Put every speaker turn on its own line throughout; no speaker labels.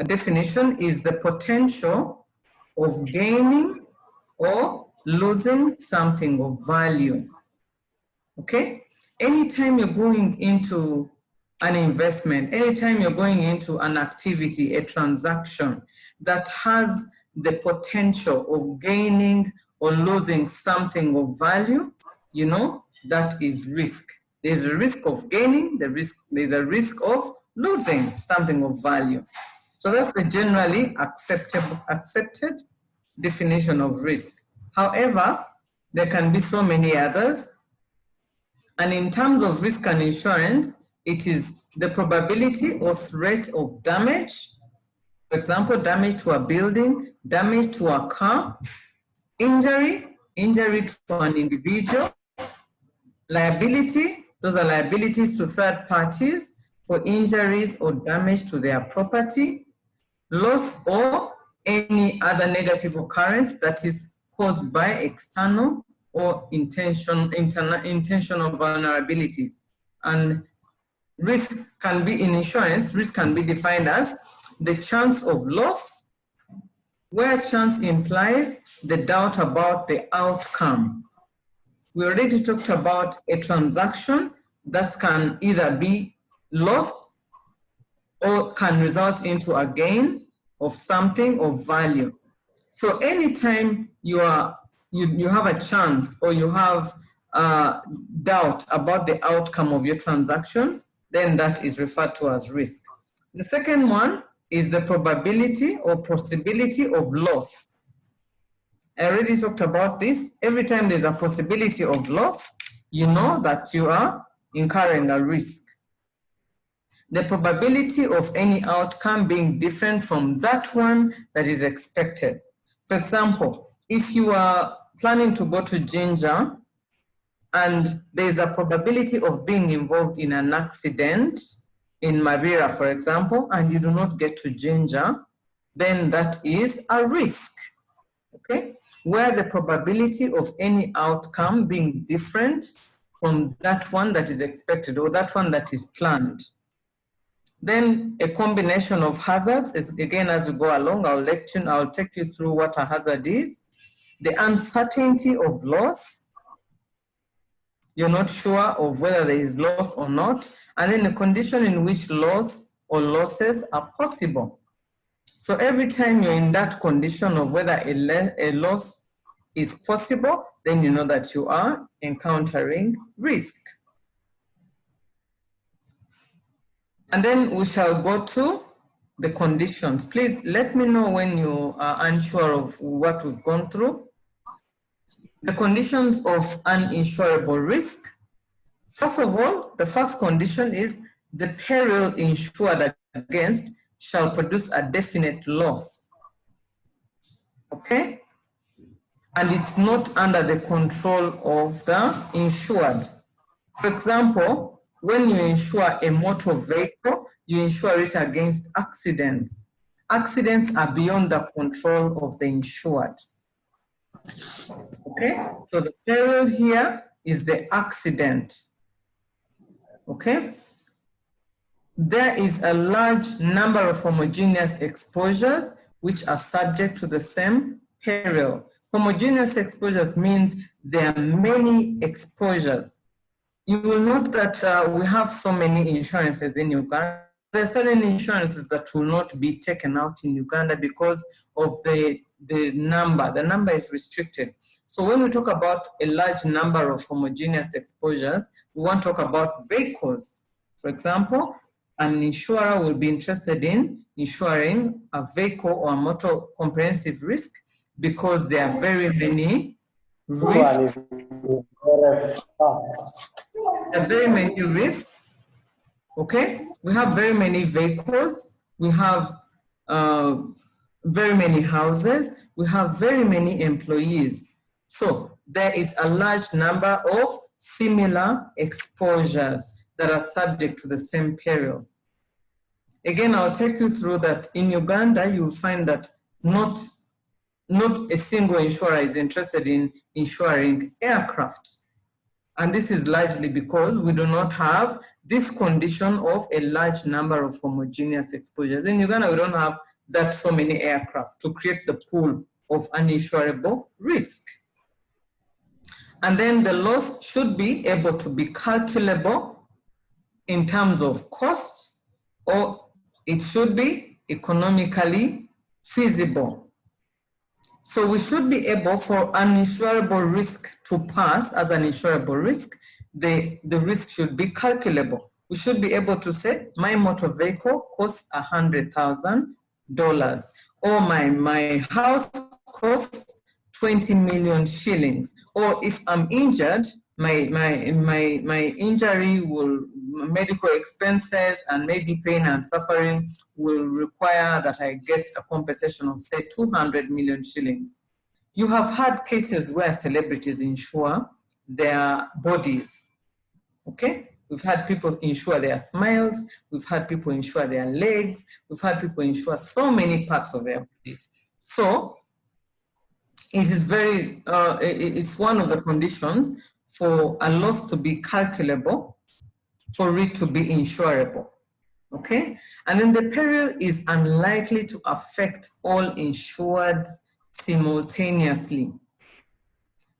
definition is the potential of gaining or losing something of value. Okay? Anytime you're going into an investment, anytime you're going into an activity, a transaction that has the potential of gaining or losing something of value, you know, that is risk. There's a risk of gaining, there's a risk of losing something of value. So that's the generally accepted definition of risk. However, there can be so many others. And in terms of risk and insurance, it is the probability or threat of damage. For example, damage to a building, damage to a car, injury to an individual, liability, those are liabilities to third parties for injuries or damage to their property, loss or any other negative occurrence that is caused by external or intentional vulnerabilities. And risk can be, in insurance, risk can be defined as the chance of loss, where chance implies the doubt about the outcome. We already talked about a transaction that can either be lost or can result into a gain of something of value. So anytime you have a chance or you have doubt about the outcome of your transaction, then that is referred to as risk. The second one is the probability or possibility of loss. I already talked about this. Every time there's a possibility of loss, you know that you are incurring a risk. The probability of any outcome being different from that one that is expected. For example, if you are planning to go to Jinja and there's a probability of being involved in an accident in Marira, for example, and you do not get to Jinja, then that is a risk, okay? Where the probability of any outcome being different from that one that is expected or that one that is planned. Then a combination of hazards is, again, as we go along, I'll take you through what a hazard is. The uncertainty of loss, you're not sure of whether there is loss or not, and then the condition in which loss or losses are possible. So every time you're in that condition of whether a loss is possible, then you know that you are encountering risk. And then we shall go to the conditions. Please let me know when you are unsure of what we've gone through. The conditions of uninsurable risk. First of all, the first condition is the peril insured against shall produce a definite loss. Okay? And it's not under the control of the insured. For example, when you insure a motor vehicle, you insure it against accidents. Accidents are beyond the control of the insured. Okay, so the peril here is the accident. Okay, there is a large number of homogeneous exposures which are subject to the same peril. Homogeneous exposures means there are many exposures. You will note that we have so many insurances in Uganda. There are certain insurances that will not be taken out in Uganda because of the number. The number is restricted. So when we talk about a large number of homogeneous exposures, we want to talk about vehicles. For example, an insurer will be interested in insuring a vehicle or a motor comprehensive risk because there are very many risks. There are very many risks. Okay, we have very many vehicles, we have very many houses, we have very many employees. So there is a large number of similar exposures that are subject to the same peril. Again, I'll take you through that. In Uganda, you'll find that not a single insurer is interested in insuring aircraft. And this is largely because we do not have this condition of a large number of homogeneous exposures. In Uganda, we don't have that so many aircraft to create the pool of uninsurable risk. And then the loss should be able to be calculable in terms of costs, or it should be economically feasible. So we should be able, for uninsurable risk to pass as an insurable risk, the risk should be calculable. We should be able to say, my motor vehicle costs $100,000, or my house costs 20 million shillings. Or if I'm injured, my injury will, medical expenses and maybe pain and suffering will require that I get a compensation of, say, 200 million shillings. You have had cases where celebrities insure their bodies, okay? We've had people insure their smiles, we've had people insure their legs, we've had people insure so many parts of their bodies. So it is very, it's one of the conditions for a loss to be calculable, for it to be insurable, okay? And then the peril is unlikely to affect all insureds simultaneously.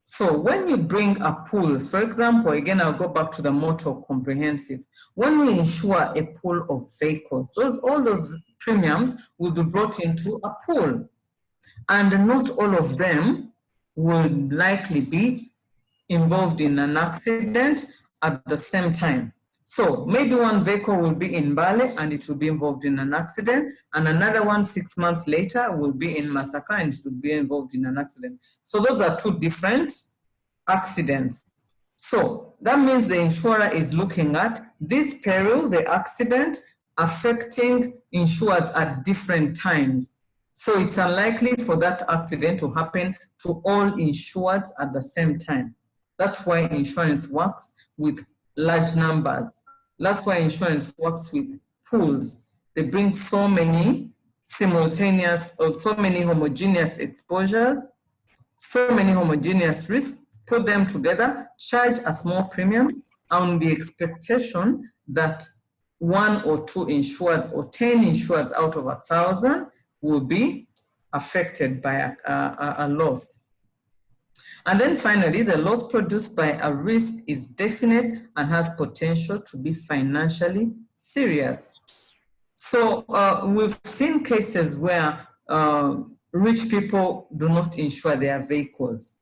So when you bring a pool, for example, again, I'll go back to the motor comprehensive. When we insure a pool of vehicles, all those premiums will be brought into a pool. And not all of them will likely be involved in an accident at the same time. So maybe one vehicle will be in Mbale and it will be involved in an accident, and another one 6 months later will be in Masaka and it will be involved in an accident. So those are two different accidents. So that means the insurer is looking at this peril, the accident, affecting insureds at different times. So it's unlikely for that accident to happen to all insureds at the same time. That's why insurance works with large numbers. That's why insurance works with pools. They bring so many simultaneous or so many homogeneous exposures, so many homogeneous risks, put them together, charge a small premium on the expectation that 1 or 2 insureds or 10 insureds out of 1,000 will be affected by a loss. And then finally, the loss produced by a risk is definite and has potential to be financially serious. So we've seen cases where rich people do not insure their vehicles,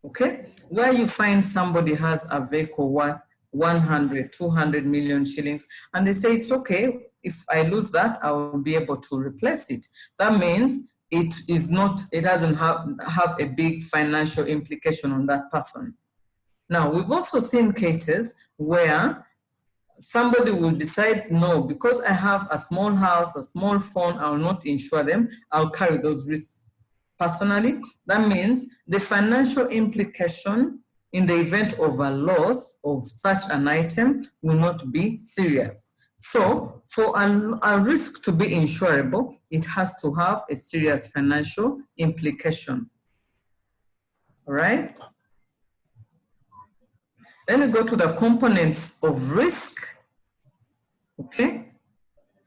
okay? Where you find somebody has a vehicle worth 100, 200 million shillings, and they say, it's okay, if I lose that, I will be able to replace it. That means it doesn't have a big financial implication on that person. Now, we've also seen cases where somebody will decide, no, because I have a small house, a small phone, I will not insure them, I'll carry those risks personally. That means the financial implication in the event of a loss of such an item will not be serious. So for a risk to be insurable, it has to have a serious financial implication. All right? Then we go to the components of risk. Okay?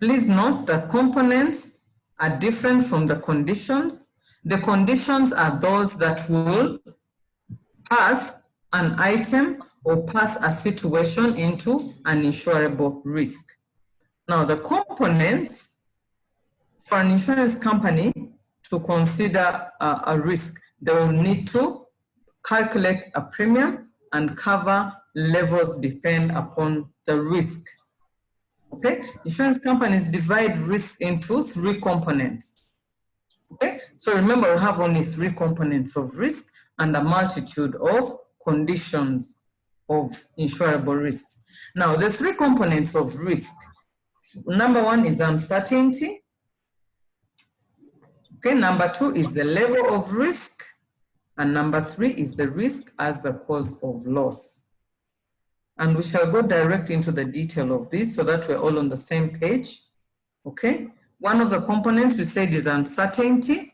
Please note that components are different from the conditions. The conditions are those that will pass an item or pass a situation into an insurable risk. Now, the components for an insurance company to consider a risk, they will need to calculate a premium, and cover levels depend upon the risk. Okay? Insurance companies divide risk into 3 components. Okay? So remember, we have only 3 components of risk and a multitude of conditions of insurable risks. Now, the 3 components of risk. Number 1 is uncertainty. Okay, number 2 is the level of risk. And number 3 is the risk as the cause of loss. And we shall go direct into the detail of this so that we're all on the same page. Okay, one of the components we said is uncertainty.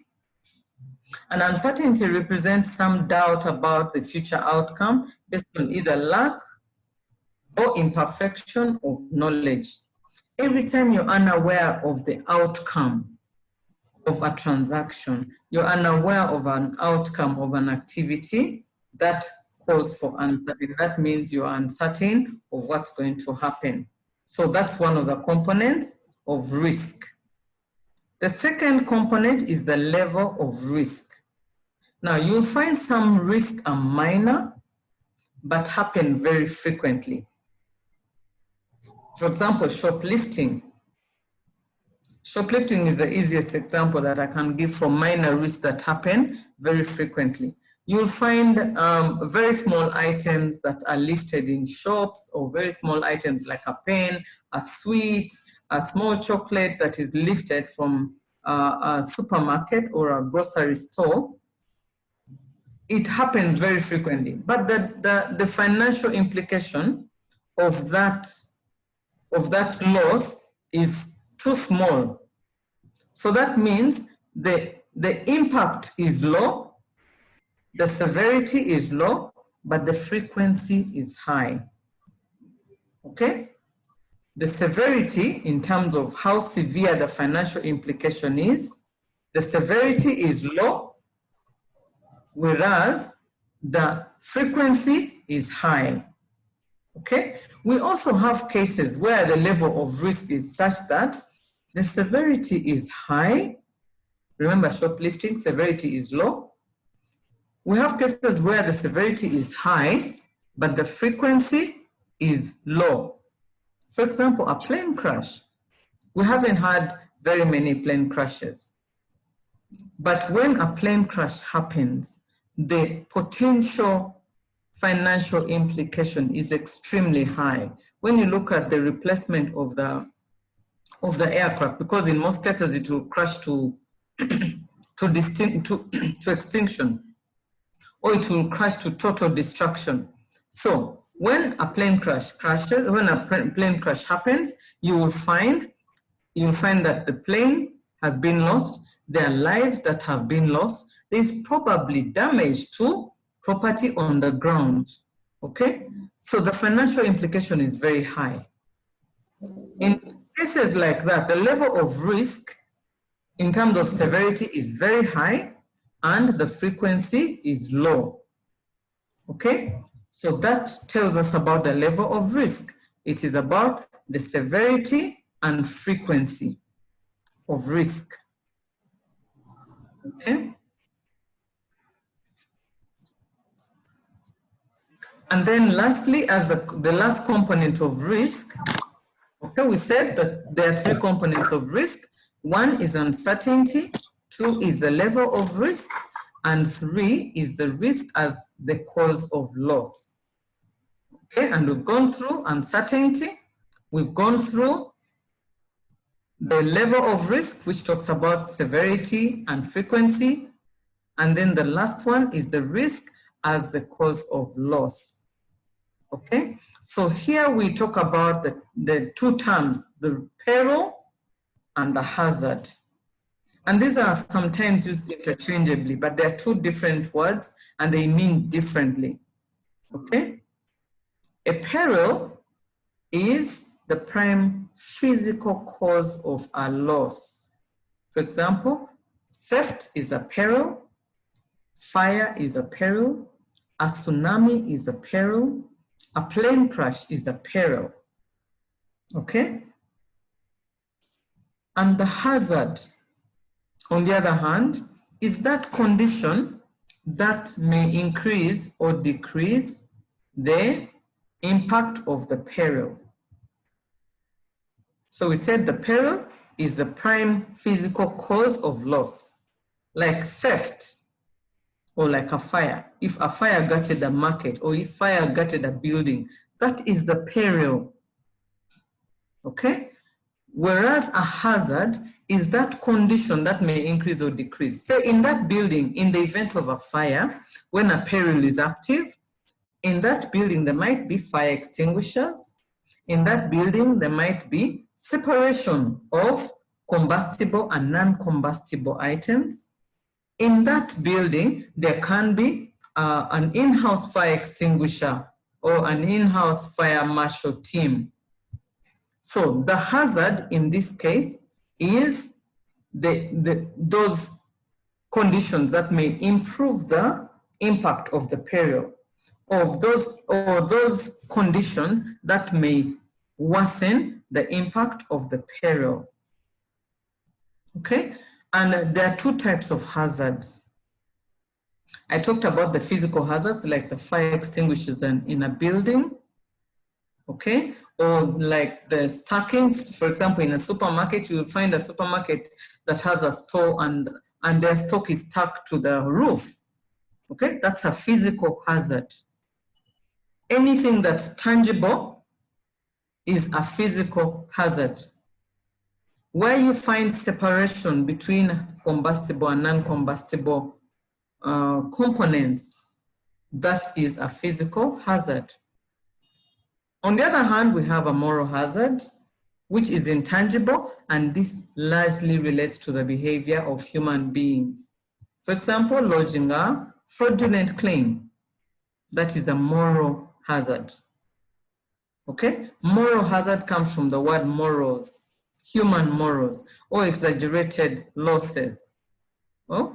And uncertainty represents some doubt about the future outcome, based on either lack or imperfection of knowledge. Every time you're unaware of the outcome of a transaction, you're unaware of an outcome of an activity, that calls for uncertainty. That means you're uncertain of what's going to happen. So that's one of the components of risk. The second component is the level of risk. Now, you'll find some risks are minor, but happen very frequently. For example, shoplifting. Shoplifting is the easiest example that I can give for minor risks that happen very frequently. You'll find very small items that are lifted in shops, or very small items like a pen, a sweet, a small chocolate that is lifted from a supermarket or a grocery store. It happens very frequently, but the financial implication of that loss is too small. So that means the impact is low, the severity is low, but the frequency is high. Okay? The severity, in terms of how severe the financial implication is, the severity is low, whereas the frequency is high. Okay? We also have cases where the level of risk is such that the severity is high. Remember, shoplifting, severity is low. We have cases where the severity is high, but the frequency is low. For example, a plane crash. We haven't had very many plane crashes. But when a plane crash happens, the potential financial implication is extremely high. When you look at the replacement of the aircraft, because in most cases it will crash to extinction, or it will crash to total destruction. So when a plane crash happens, you will find that the plane has been lost. There are lives that have been lost. There's probably damage to property on the ground. Okay, so the financial implication is very high. In cases like that, the level of risk in terms of severity is very high, and the frequency is low. Okay, so that tells us about the level of risk. It is about the severity and frequency of risk. Okay, and then lastly, as the last component of risk, okay, we said that there are three components of risk. One is uncertainty, two is the level of risk, and three is the risk as the cause of loss. Okay, and we've gone through uncertainty, we've gone through the level of risk, which talks about severity and frequency, and then the last one is the risk as the cause of loss. Okay, so here we talk about the two terms, the peril and the hazard. And these are sometimes used interchangeably, but they're two different words and they mean differently. Okay? A peril is the prime physical cause of a loss. For example, theft is a peril, fire is a peril, a tsunami is a peril, a plane crash is a peril. Okay? And the hazard, on the other hand, is that condition that may increase or decrease the impact of the peril. So we said the peril is the prime physical cause of loss, like theft or like a fire. If a fire gutted a market or if fire gutted a building, that is the peril. Okay? Whereas a hazard is that condition that may increase or decrease. Say in that building, in the event of a fire, when a peril is active, in that building there might be fire extinguishers. In that building there might be separation of combustible and non-combustible items. In that building there can be an in-house fire extinguisher or an in-house fire marshal team. So the hazard in this case is those conditions that may improve the impact of the peril, of those conditions that may worsen the impact of the peril. Okay, and there are two types of hazards. I talked about the physical hazards like the fire extinguishers in a building, okay, or like the stacking. For example, in a supermarket, you will find a supermarket that has a store and their stock is stuck to the roof. Okay, that's a physical hazard. Anything that's tangible is a physical hazard. Where you find separation between combustible and non-combustible components, that is a physical hazard. On the other hand, we have a moral hazard, which is intangible, and this largely relates to the behavior of human beings. For example, lodging a fraudulent claim, that is a moral hazard. Okay? Moral hazard comes from the word morals, human morals, or exaggerated losses. Or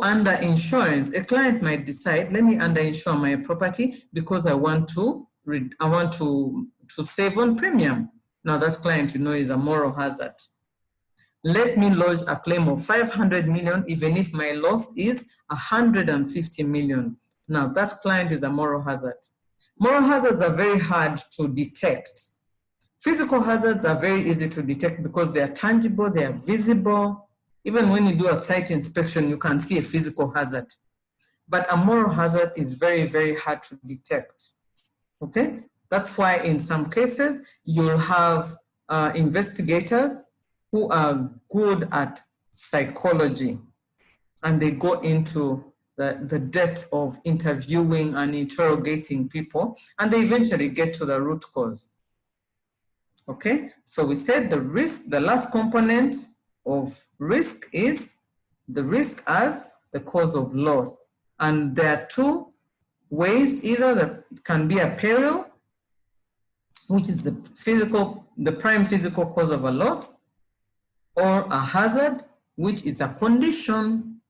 under insurance, a client might decide, let me underinsure my property because I want to save on premium. Now that client, you know, is a moral hazard. Let me lodge a claim of 500 million even if my loss is 150 million. Now that client is a moral hazard. Moral hazards are very hard to detect. Physical hazards are very easy to detect because they are tangible, they are visible. Even when you do a site inspection, you can see a physical hazard. But a moral hazard is very, very hard to detect. Okay? That's why in some cases, you'll have investigators who are good at psychology, and they go into the depth of interviewing and interrogating people, and they eventually get to the root cause. Okay, so we said the risk, the last component of risk is the risk as the cause of loss. And there are two ways: either that can be a peril, which is the prime physical cause of a loss, or a hazard, which is a condition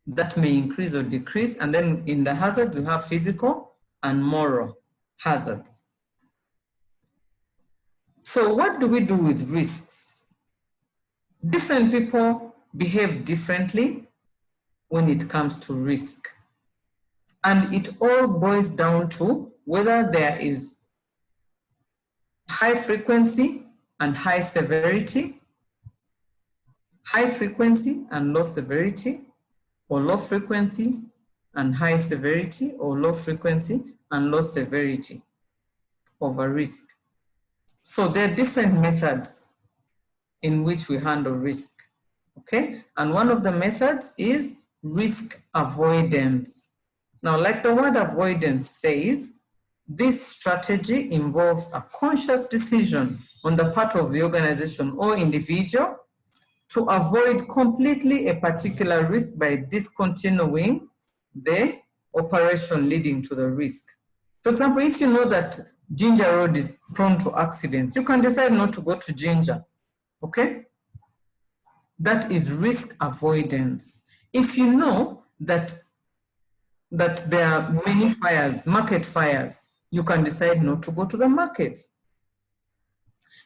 that may increase or decrease. And then in the hazards, you have physical and moral hazards. So what do we do with risks? Different people behave differently when it comes to risk. And it all boils down to whether there is high frequency and high severity, high frequency and low severity, or low frequency and high severity, or low frequency and low severity of a risk. So there are different methods in which we handle risk, okay? And one of the methods is risk avoidance. Now, like the word avoidance says, this strategy involves a conscious decision on the part of the organization or individual to avoid completely a particular risk by discontinuing the operation leading to the risk. For example, if you know that Ginger Road is prone to accidents, you can decide not to go to Ginger, okay? That is risk avoidance. If you know that there are many fires, market fires, you can decide not to go to the market.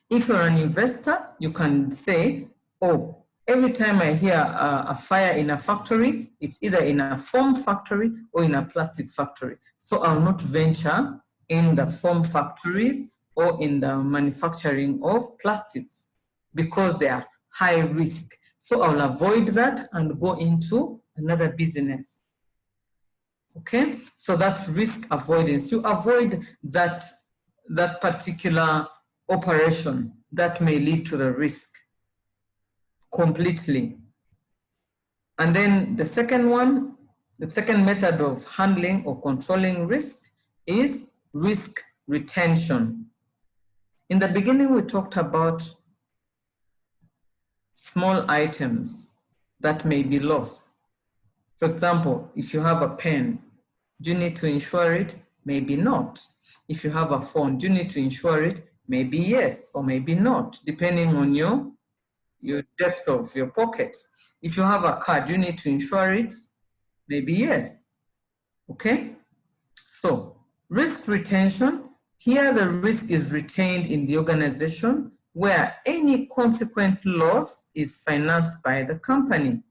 If you're an investor, you can say, oh, every time I hear a fire in a factory, it's either in a foam factory or in a plastic factory. So I'll not venture in the foam factories or in the manufacturing of plastics because they are high risk. So I'll avoid that and go into another business. Okay, so that's risk avoidance. You avoid that particular operation that may lead to the risk completely. And then the second one, the second method of handling or controlling risk is risk retention. In the beginning, we talked about small items that may be lost. For example, if you have a pen, Do you need to insure it? Maybe not. If you have a phone, do you need to insure it? Maybe yes, or maybe not, depending on your depth of your pocket. If you have a car, do you need to insure it? Maybe yes. Okay? So, risk retention, here the risk is retained in the organization where any consequent loss is financed by the company.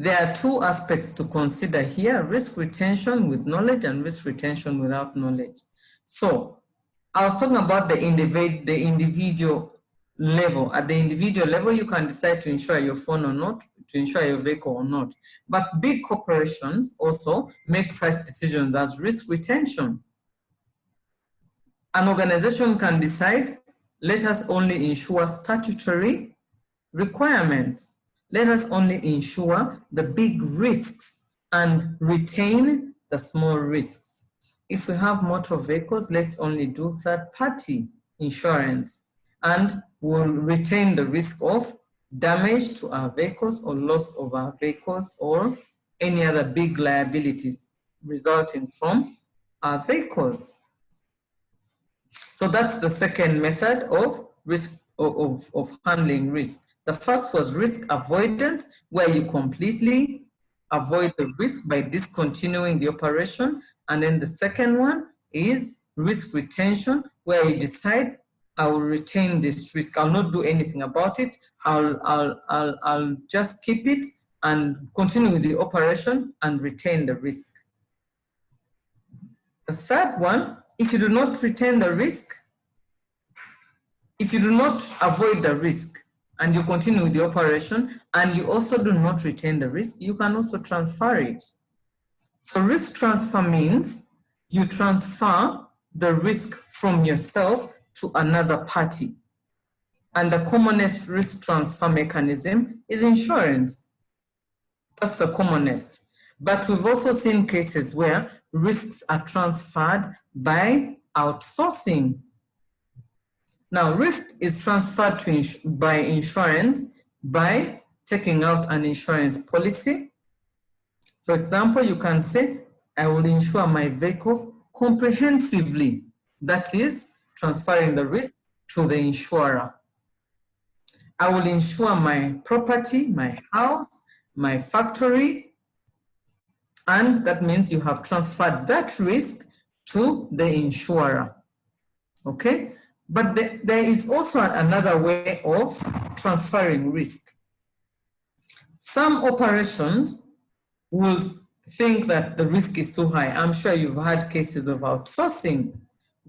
There are two aspects to consider here, risk retention with knowledge and risk retention without knowledge. So I was talking about the individual level. At the individual level, you can decide to insure your phone or not, to insure your vehicle or not. But big corporations also make such decisions as risk retention. An organization can decide, let us only insure statutory requirements. Let us only insure the big risks and retain the small risks. If we have motor vehicles, let's only do third-party insurance and we'll retain the risk of damage to our vehicles or loss of our vehicles or any other big liabilities resulting from our vehicles. So that's the second method of risk of handling risk. The first was risk avoidance, where you completely avoid the risk by discontinuing the operation. And then the second one is risk retention, where you decide, I will retain this risk. I'll not do anything about it. I'll just keep it and continue with the operation and retain the risk. The third one, if you do not retain the risk, if you do not avoid the risk and you continue with the operation and you also do not retain the risk, you can also transfer it. So risk transfer means you transfer the risk from yourself to another party. And the commonest risk transfer mechanism is insurance. That's the commonest. But we've also seen cases where risks are transferred by outsourcing. Now, risk is transferred by insurance by taking out an insurance policy. For example, you can say, I will insure my vehicle comprehensively. That is transferring the risk to the insurer. I will insure my property, my house, my factory, and that means you have transferred that risk to the insurer. Okay? But there is also another way of transferring risk. Some operations will think that the risk is too high. I'm sure you've had cases of outsourcing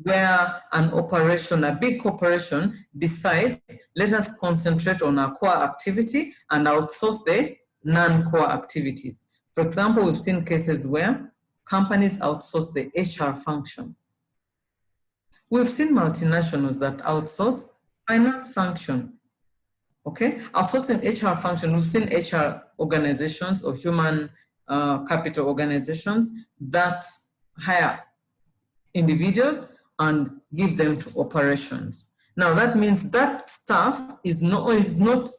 where an operation, a big corporation, decides, let us concentrate on our core activity and outsource the non-core activities. For example, we've seen cases where companies outsource the HR function. We've seen multinationals that outsource finance function. Okay, outsourcing HR function, we've seen HR organizations or human capital organizations that hire individuals and give them to operations. Now that means that staff is not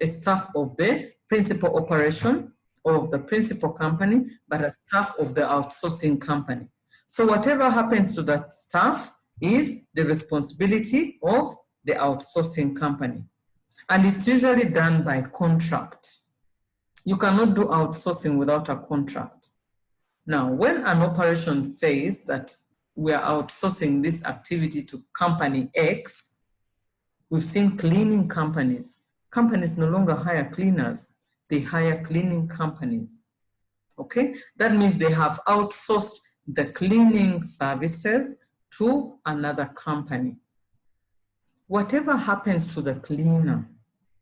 a staff of the principal operation of the principal company, but a staff of the outsourcing company. So whatever happens to that staff is the responsibility of the outsourcing company. And it's usually done by contract. You cannot do outsourcing without a contract. Now, when an operation says that we are outsourcing this activity to company X, we've seen cleaning companies. Companies no longer hire cleaners, they hire cleaning companies. Okay, that means they have outsourced the cleaning services to another company. Whatever happens to the cleaner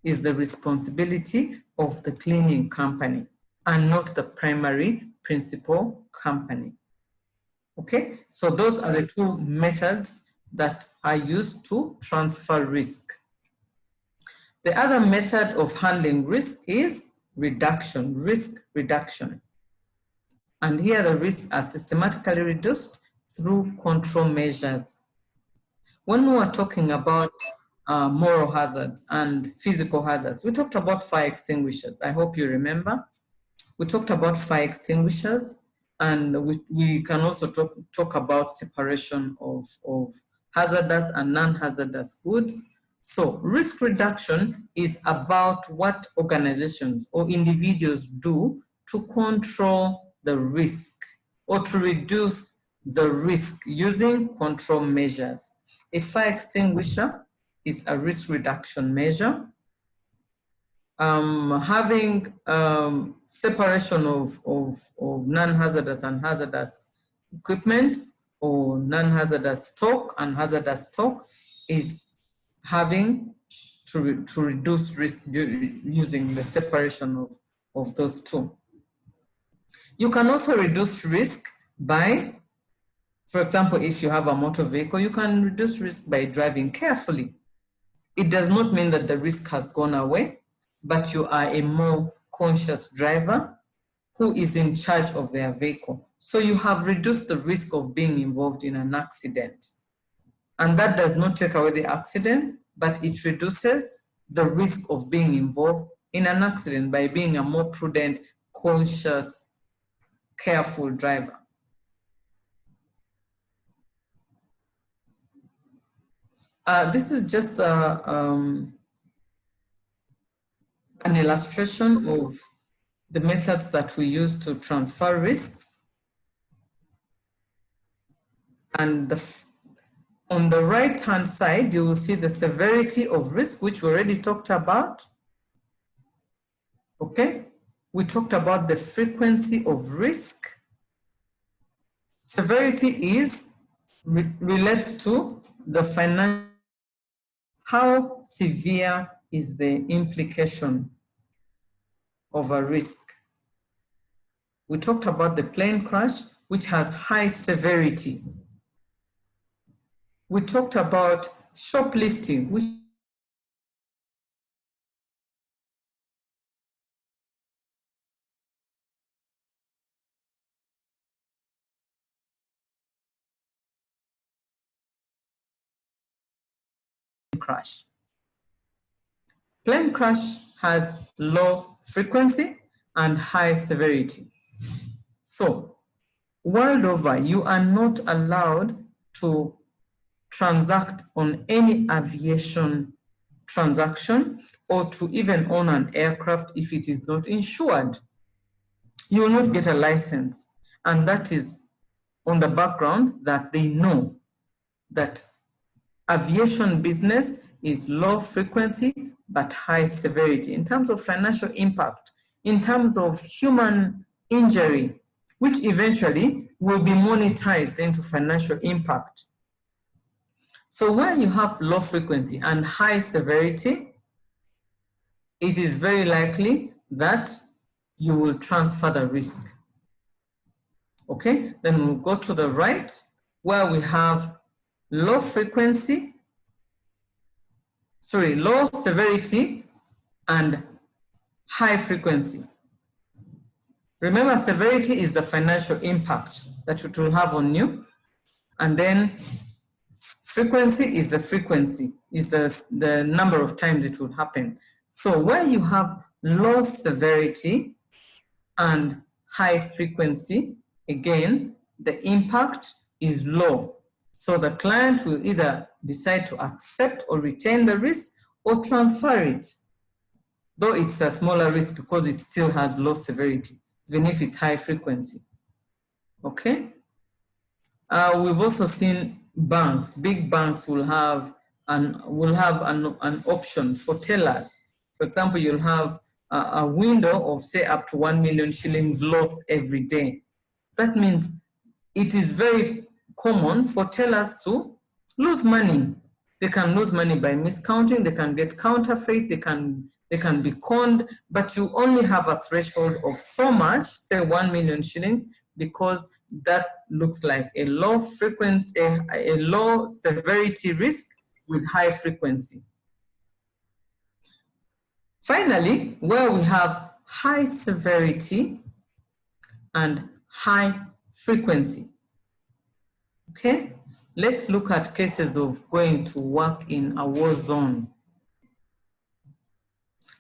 is the responsibility of the cleaning company and not the primary principal company. Okay, so those are the two methods that are used to transfer risk. The other method of handling risk is reduction, risk reduction. And here the risks are systematically reduced through control measures. When we were talking about moral hazards and physical hazards, we talked about fire extinguishers. I hope you remember. We talked about fire extinguishers, and we can also talk about separation of hazardous and non-hazardous goods. So risk reduction is about what organizations or individuals do to control the risk or to reduce the risk using control measures. A fire extinguisher is a risk reduction measure. Having separation of non-hazardous and hazardous equipment, or non-hazardous stock and hazardous stock, is having to reduce risk using the separation of those two. You can also reduce risk by, for example, if you have a motor vehicle, you can reduce risk by driving carefully. It does not mean that the risk has gone away, but you are a more conscious driver who is in charge of their vehicle. So you have reduced the risk of being involved in an accident. And that does not take away the accident, but it reduces the risk of being involved in an accident by being a more prudent, conscious, careful driver. This is just an illustration of the methods that we use to transfer risks. And on the right-hand side, you will see the severity of risk, which we already talked about. Okay, we talked about the frequency of risk. Severity is relates to the financial, how severe is the implication of a risk. We talked about the plane crash, which has high severity. We talked about shoplifting, which crash. Plane crash has low frequency and high severity. So, world over, you are not allowed to transact on any aviation transaction or to even own an aircraft if it is not insured. You will not get a license. And that is on the background that they know that aviation business is low frequency but high severity in terms of financial impact, in terms of human injury, which eventually will be monetized into financial impact. So where you have low frequency and high severity, it is very likely that you will transfer the risk. Okay, then we'll go to the right where we have low frequency, low severity and high frequency. Remember, severity is the financial impact that it will have on you, and then frequency is the frequency, is the number of times it will happen. So where you have low severity and high frequency, again, the impact is low. So the client will either decide to accept or retain the risk or transfer it, though it's a smaller risk because it still has low severity, even if it's high frequency. Okay? We've also seen banks, big banks will have an option for tellers. For example, you'll have a window of say up to 1 million shillings loss every day. That means it is very common for tellers to lose money. They can lose money by miscounting, they can get counterfeit, they can be conned, but you only have a threshold of so much, say 1 million shillings, because that looks like a low frequency, a low severity risk with high frequency. Finally, where we have high severity and high frequency. Okay, let's look at cases of going to work in a war zone.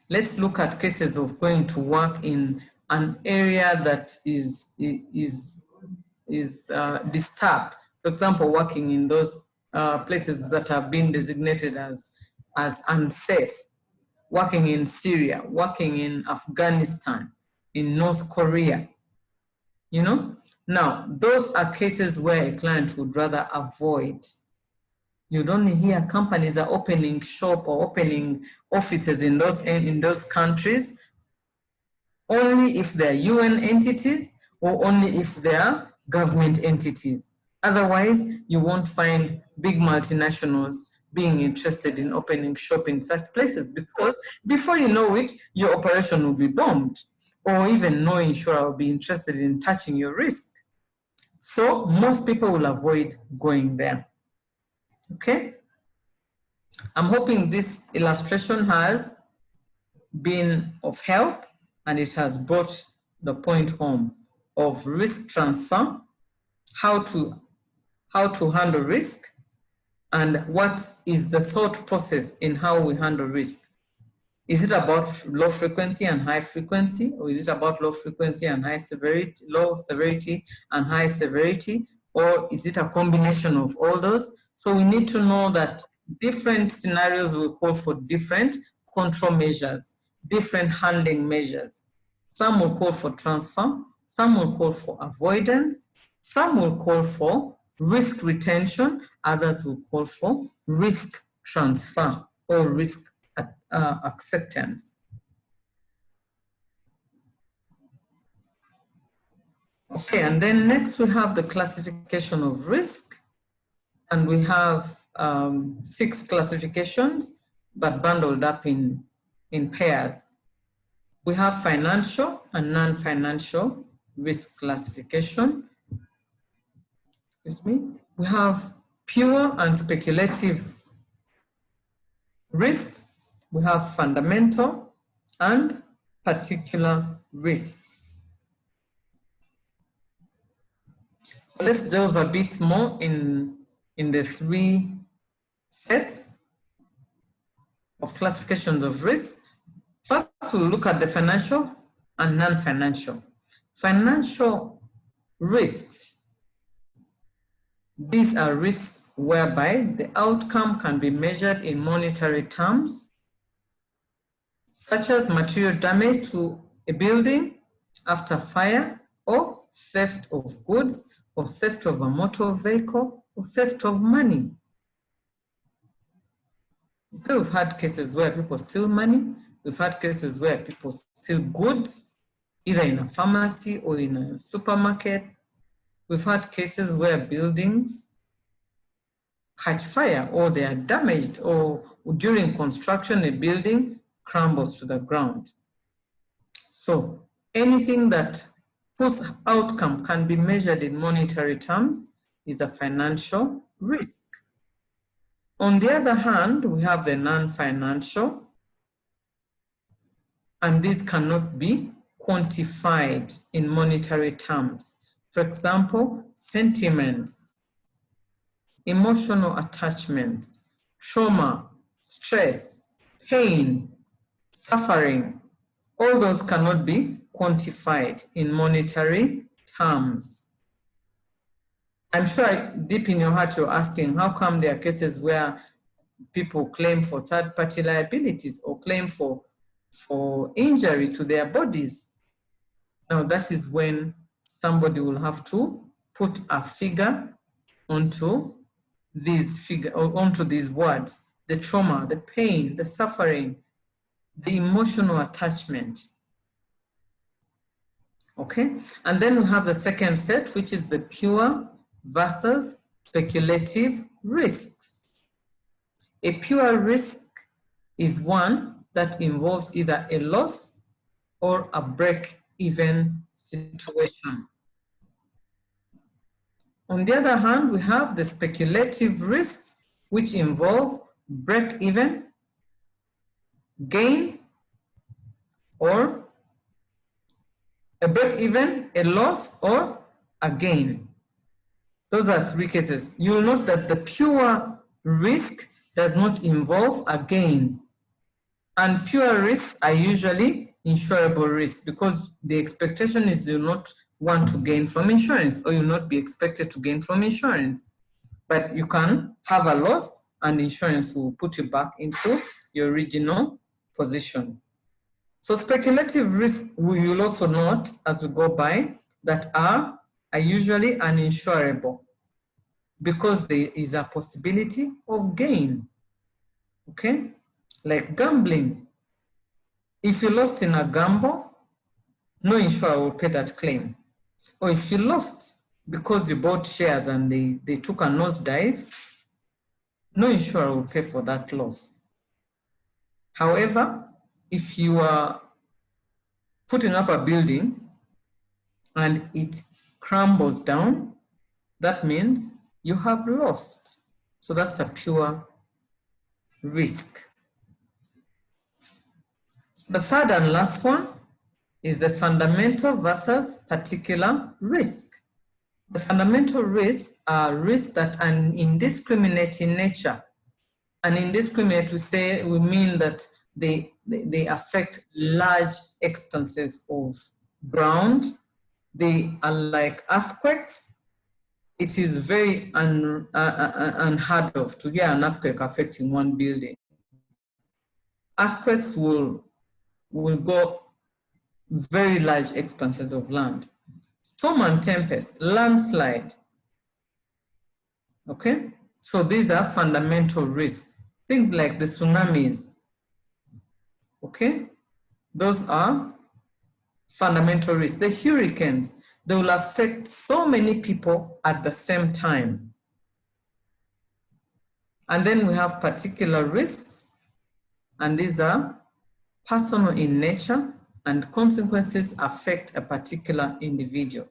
Let's look at cases of going to work in an area that is disturbed. For example, working in those places that have been designated as unsafe, working in Syria, working in Afghanistan, in North Korea, you know? Now, those are cases where a client would rather avoid. You'd only hear companies are opening shop or opening offices in those countries only if they're UN entities or only if they're government entities. Otherwise, you won't find big multinationals being interested in opening shop in such places, because before you know it, your operation will be bombed, or even no insurer will be interested in touching your risk. So most people will avoid going there. Okay? I'm hoping this illustration has been of help, and it has brought the point home of risk transfer, how to handle risk, and what is the thought process in how we handle risk. Is it about low frequency and high frequency, or is it about low frequency and high severity, low severity and high severity, or is it a combination of all those? So we need to know that different scenarios will call for different control measures, different handling measures. Some will call for transfer, some will call for avoidance, some will call for risk retention, others will call for risk transfer or risk acceptance. Okay, and then next we have the classification of risk, and we have 6 classifications, but bundled up in pairs. We have financial and non-financial risk classification. Excuse me. We have pure and speculative risks. We have fundamental and particular risks. So let's delve a bit more in the 3 sets of classifications of risk. First, we'll look at the financial and non-financial. Financial risks. These are risks whereby the outcome can be measured in monetary terms, such as material damage to a building after fire, or theft of goods, or theft of a motor vehicle, or theft of money. We've had cases where people steal money. We've had cases where people steal goods, either in a pharmacy or in a supermarket. We've had cases where buildings catch fire, or they are damaged, or during construction, a building crumbles to the ground. So anything that whose outcome can be measured in monetary terms is a financial risk. On the other hand, we have the non-financial, and these cannot be quantified in monetary terms. For example, sentiments, emotional attachments, trauma, stress, pain, suffering, all those cannot be quantified in monetary terms. I'm sure deep in your heart you're asking, how come there are cases where people claim for third-party liabilities or claim for injury to their bodies? Now that is when somebody will have to put a figure onto these words: the trauma, the pain, the suffering, the emotional attachment. Okay, and then we have the second set, which is the pure versus speculative risks. A pure risk is one that involves either a loss or a break-even situation. On the other hand, we have the speculative risks, which involve break-even, gain, or a break-even, a loss, or a gain. Those are 3 cases. You'll note that the pure risk does not involve a gain. And pure risks are usually insurable risk, because the expectation is you not want to gain from insurance, or you not be expected to gain from insurance. But you can have a loss and insurance will put you back into your original position. So speculative risks we will also note as we go by that are usually uninsurable because there is a possibility of gain. Okay, like gambling. If you lost in a gamble, no insurer will pay that claim. Or if you lost because you bought shares and they took a nosedive, no insurer will pay for that loss. However, if you are putting up a building and it crumbles down, that means you have lost. So that's a pure risk. The third and last one is the fundamental versus particular risk. The fundamental risks are risks that are indiscriminate in nature. And indiscriminate, we mean that they affect large expanses of ground. They are like earthquakes. It is very unheard of to hear an earthquake affecting one building. Earthquakes will go very large expanses of land. Storm and tempest, landslide. Okay, so these are fundamental risks. Things like the tsunamis. Okay, those are fundamental risks. The hurricanes, they will affect so many people at the same time. And then we have particular risks, and these are personal in nature, and consequences affect a particular individual.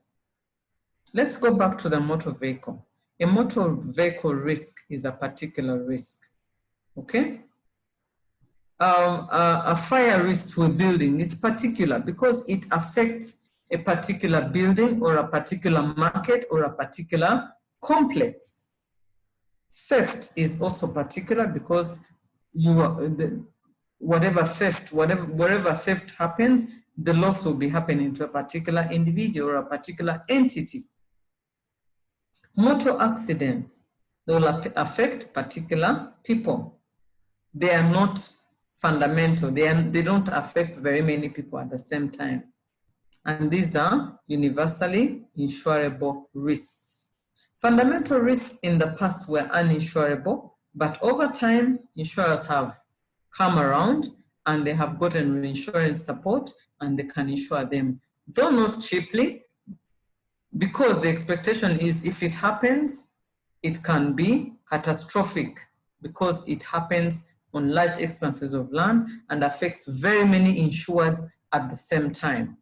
Let's go back to the motor vehicle. A motor vehicle risk is a particular risk, okay? A fire risk to a building is particular because it affects a particular building or a particular market or a particular complex. Theft is also particular because wherever theft happens, the loss will be happening to a particular individual or a particular entity. Motor accidents, they will affect particular people. They are not fundamental. They don't affect very many people at the same time. And these are universally insurable risks. Fundamental risks in the past were uninsurable, but over time, insurers have come around and they have gotten insurance support and they can insure them, though not cheaply, because the expectation is if it happens, it can be catastrophic because it happens on large expanses of land and affects very many insureds at the same time.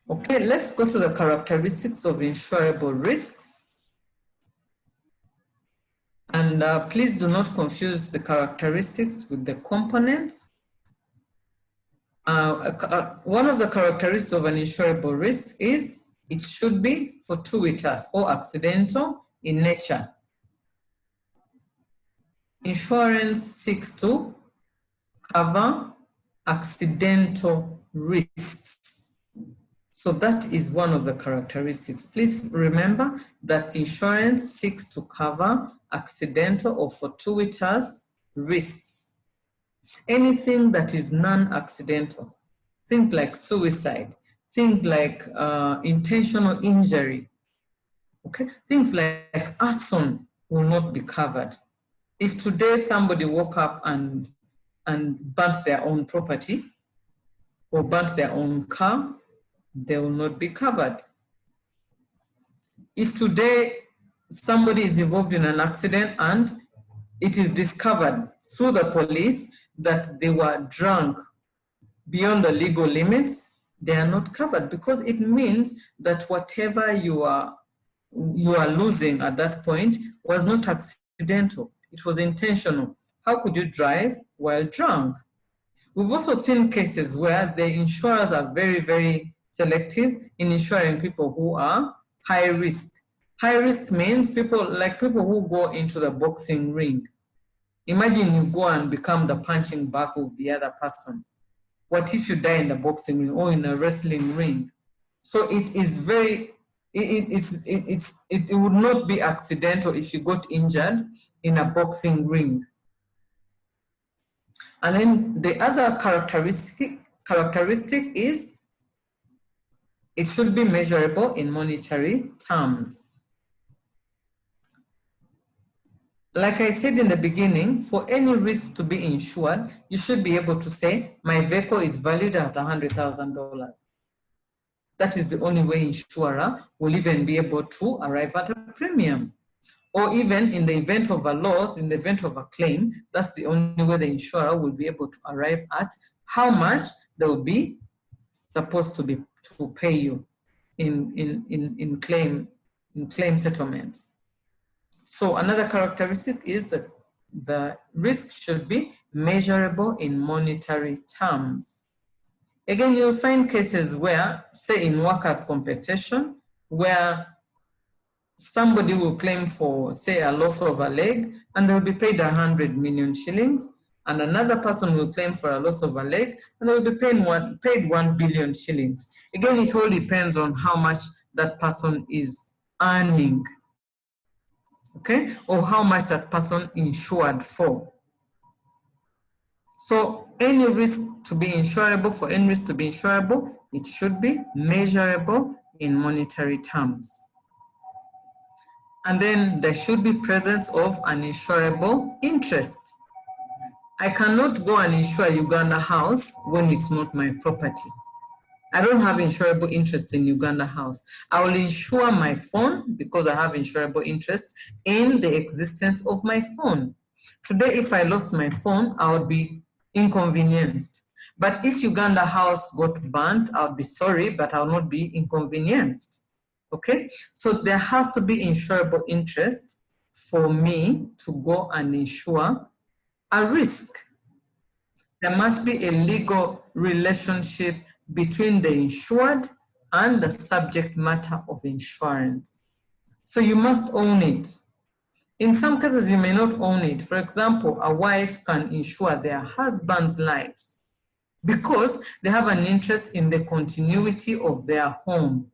Okay, let's go to the characteristics of insurable risks. And please do not confuse the characteristics with the components. One of the characteristics of an insurable risk is it should be fortuitous or accidental in nature. Insurance seeks to cover accidental risks. So that is one of the characteristics. Please remember that insurance seeks to cover accidental or fortuitous risks. Anything that is non-accidental, things like suicide, things like intentional injury, okay? Things like arson will not be covered. If today somebody woke up and burnt their own property or burnt their own car, they will not be covered. If today somebody is involved in an accident and it is discovered through the police that they were drunk beyond the legal limits, they are not covered because it means that whatever you are losing at that point was not accidental, it was intentional. How could you drive while drunk? We've also seen cases where the insurers are very, very selective in insuring people who are high risk. High risk means people who go into the boxing ring. Imagine you go and become the punching bag of the other person. What if you die in the boxing ring or in a wrestling ring? So it is very, it would not be accidental if you got injured in a boxing ring. And then the other characteristic is it should be measurable in monetary terms. Like I said in the beginning, for any risk to be insured, you should be able to say, my vehicle is valued at $100,000. That is the only way insurer will even be able to arrive at a premium. Or even in the event of a loss, in the event of a claim, that's the only way the insurer will be able to arrive at how much they will be supposed to pay you in claim settlement. So another characteristic is that the risk should be measurable in monetary terms. Again, you'll find cases where, say in workers' compensation, where somebody will claim for, say, a loss of a leg, and they'll be paid 100 million shillings, and another person will claim for a loss of a leg, and they'll be paid 1 billion shillings. Again, it all depends on how much that person is earning, okay, or how much that person insured for. So any risk to be insurable, for any risk to be insurable, it should be measurable in monetary terms. And then there should be presence of an insurable interest. I cannot go and insure Uganda House when it's not my property. I don't have insurable interest in Uganda House. I will insure my phone because I have insurable interest in the existence of my phone. Today, if I lost my phone, I would be inconvenienced. But if Uganda House got burnt, I would be sorry, but I will not be inconvenienced. Okay, so there has to be insurable interest for me to go and insure a risk. There must be a legal relationship between the insured and the subject matter of insurance. So you must own it. In some cases, you may not own it. For example, a wife can insure their husband's lives because they have an interest in the continuity of their home.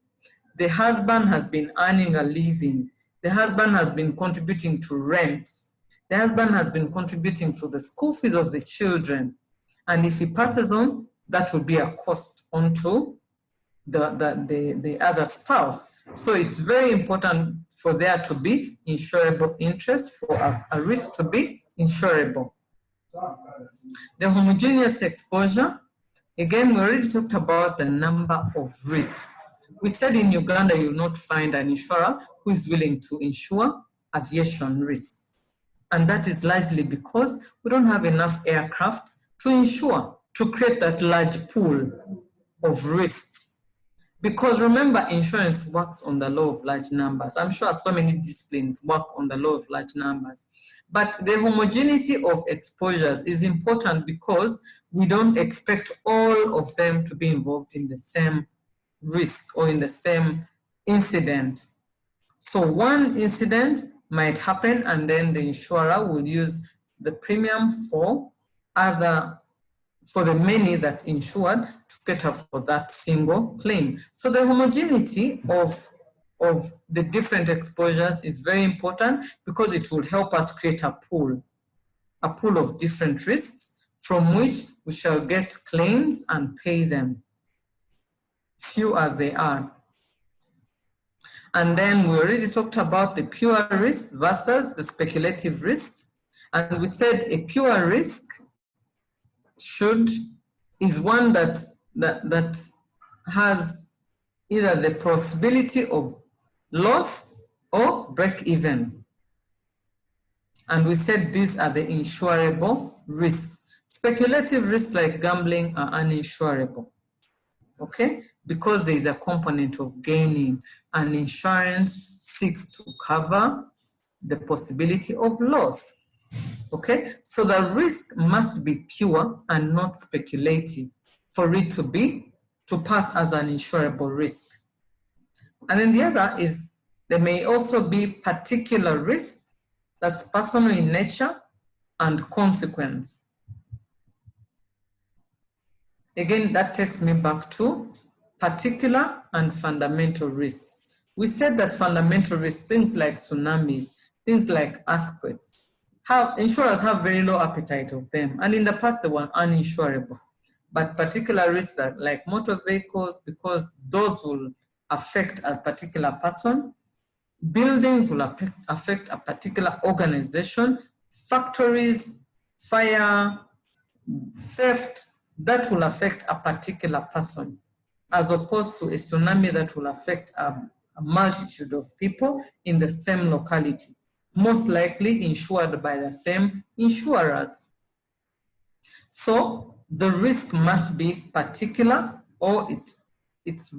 The husband has been earning a living. The husband has been contributing to rent. The husband has been contributing to the school fees of the children. And if he passes on, that will be a cost onto the other spouse. So it's very important for there to be insurable interest, for a risk to be insurable. The homogeneous exposure, again, we already talked about the number of risks. We said in Uganda, you'll not find an insurer who is willing to insure aviation risks. And that is largely because we don't have enough aircraft to insure, to create that large pool of risks. Because remember, insurance works on the law of large numbers. I'm sure so many disciplines work on the law of large numbers. But the homogeneity of exposures is important because we don't expect all of them to be involved in the same risk or in the same incident. So one incident might happen and then the insurer will use the premium for the many that insured to cater for that single claim. So the homogeneity of the different exposures is very important because it will help us create a pool of different risks from which we shall get claims and pay them, few as they are. And then we already talked about the pure risks versus the speculative risks. And we said a pure risk is one that has either the possibility of loss or break even. And we said these are the insurable risks. Speculative risks like gambling are uninsurable, okay? Because there is a component of gaining, and insurance seeks to cover the possibility of loss. Okay, so the risk must be pure and not speculative for it to pass as an insurable risk. And then the other is there may also be particular risks that's personal in nature and consequence. Again, that takes me back to particular and fundamental risks. We said that fundamental risks, things like tsunamis, things like earthquakes, insurers have very low appetite of them. And in the past, they were uninsurable. But particular risks like motor vehicles, because those will affect a particular person, buildings will affect a particular organization, factories, fire, theft, that will affect a particular person, as opposed to a tsunami that will affect a multitude of people in the same locality, most likely insured by the same insurers. So the risk must be particular, or it's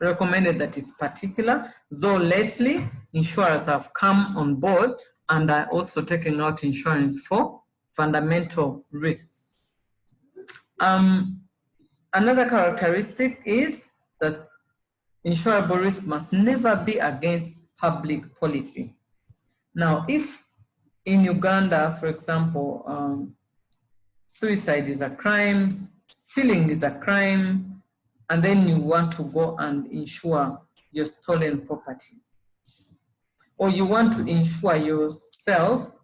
recommended that it's particular, though lately insurers have come on board and are also taking out insurance for fundamental risks. Another characteristic is that insurable risk must never be against public policy. Now, if in Uganda, for example, suicide is a crime, stealing is a crime, and then you want to go and insure your stolen property, or you want to insure yourself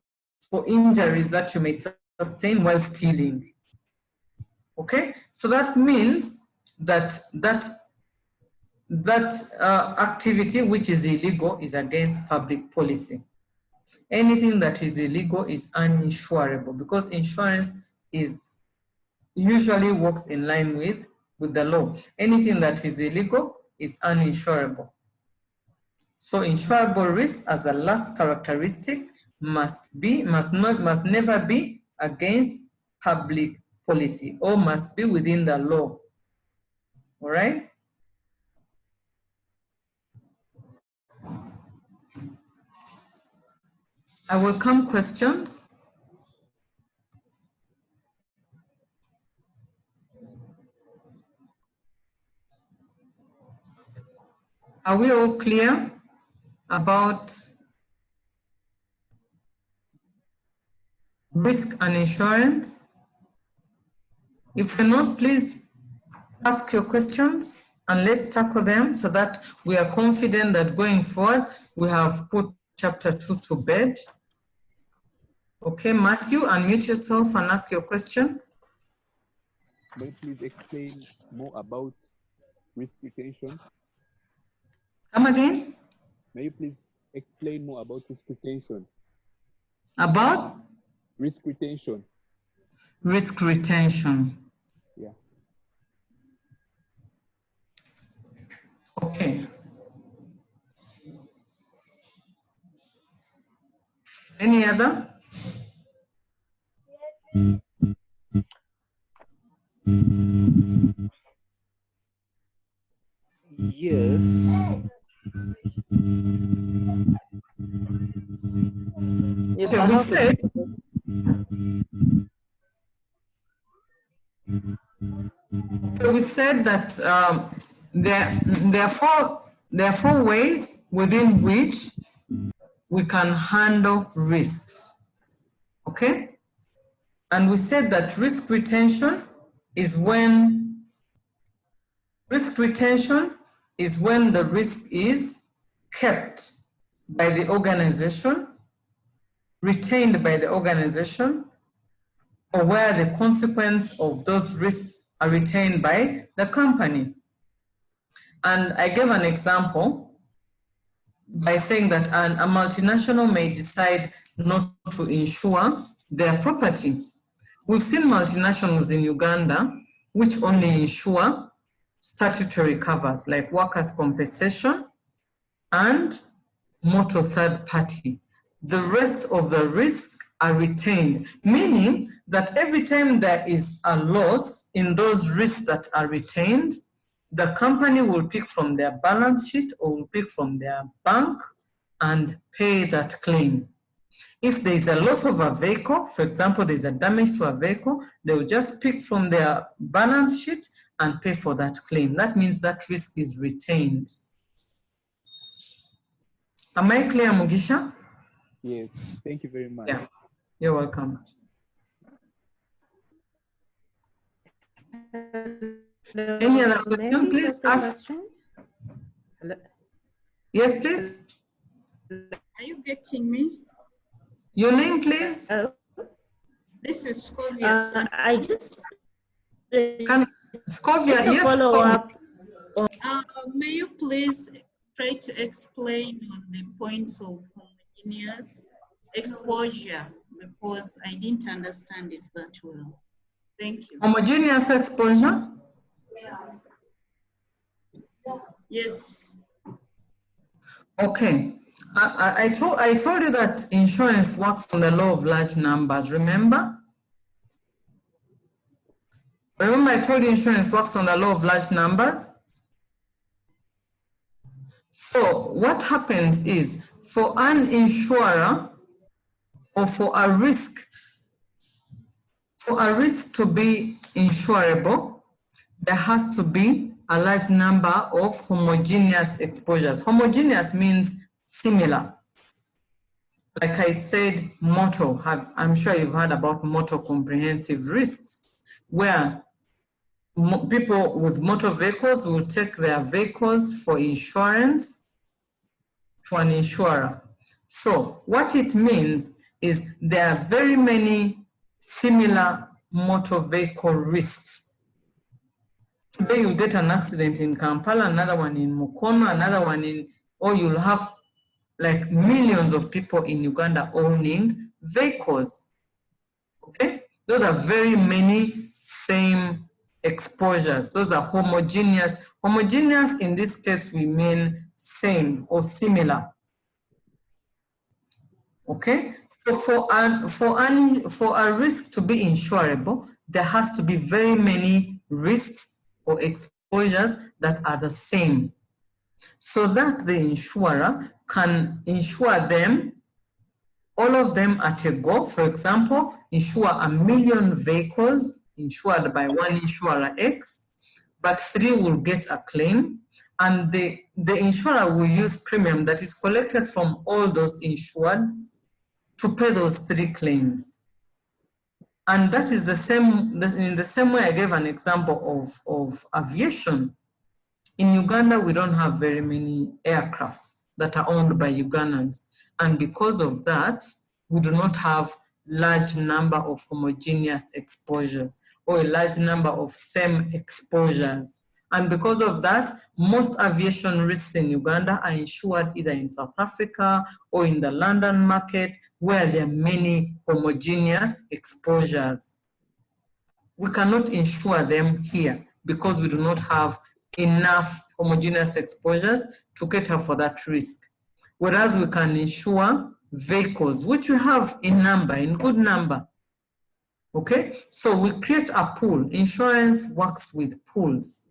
for injuries that you may sustain while stealing. Okay, so that means that activity which is illegal is against public policy. Anything that is illegal is uninsurable, because insurance usually works in line with the law. Anything that is illegal is uninsurable. So insurable risk as a last characteristic must never be against public policy, or must be within the law. All right? I welcome questions. Are we all clear about risk and insurance? If you're not, please ask your questions and let's tackle them, so that we are confident that going forward, we have put chapter 2 to bed. Okay, Matthew, unmute yourself and ask your question.
May you please explain more about risk retention?
Come again?
May you please explain more about risk retention?
About?
Risk retention.
Risk retention.
Yeah.
Okay. Any other?
Yes. Yes, I have
said, so we said that there are four ways within which we can handle risks. Okay? And we said that risk retention is when the risk is kept by the organization, retained by the organization, or where the consequence of those risks are retained by the company. And I gave an example by saying that a multinational may decide not to insure their property. We've seen multinationals in Uganda which only insure statutory covers like workers' compensation and motor third party. The rest of the risks are retained, meaning that every time there is a loss in those risks that are retained, the company will pick from their balance sheet or will pick from their bank and pay that claim. If there is a loss of a vehicle, for example, there's a damage to a vehicle, they will just pick from their balance sheet and pay for that claim. That means that risk is retained. Am I clear, Mugisha?
Yes, thank you very much.
Yeah. You're welcome. Any other question, please
Ask a
ask.
question? Hello?
Yes, please.
Are you getting me?
Your name, please.
This is Scovia.
I just
Can Scovia,
just a
yes.
follow up.
May you please try to explain on the points of homogeneous exposure, because I didn't understand it that well. Thank you.
Homogeneous exposure?
Yes.
Okay. I told you that insurance works on the law of large numbers, remember? Remember I told you insurance works on the law of large numbers? So what happens is, for an insurer or for a risk to be insurable, there has to be a large number of homogeneous exposures. Homogeneous means similar. Like I said, motor, I'm sure you've heard about motor comprehensive risks, where people with motor vehicles will take their vehicles for insurance to an insurer. So what it means is there are very many similar motor vehicle risks. Today you'll get an accident in Kampala, another one in Mukono, another one in, or you'll have like millions of people in Uganda owning vehicles. Okay? Those are very many same exposures. Those are homogeneous. Homogeneous in this case, we mean same or similar. Okay? So for a risk to be insurable, there has to be very many risks or exposures that are the same, so that the insurer can insure them, all of them at a go. For example, insure 1 million vehicles insured by one insurer X, but 3 will get a claim, and the insurer will use premium that is collected from all those insureds to pay those 3 claims. And that is the same, in the same way I gave an example of aviation. In Uganda, we don't have very many aircrafts that are owned by Ugandans. And because of that, we do not have large number of homogeneous exposures or a large number of same exposures. And because of that, most aviation risks in Uganda are insured either in South Africa or in the London market, where there are many homogeneous exposures. We cannot insure them here because we do not have enough homogeneous exposures to cater for that risk. Whereas we can insure vehicles, which we have in number, in good number. Okay, so we create a pool. Insurance works with pools.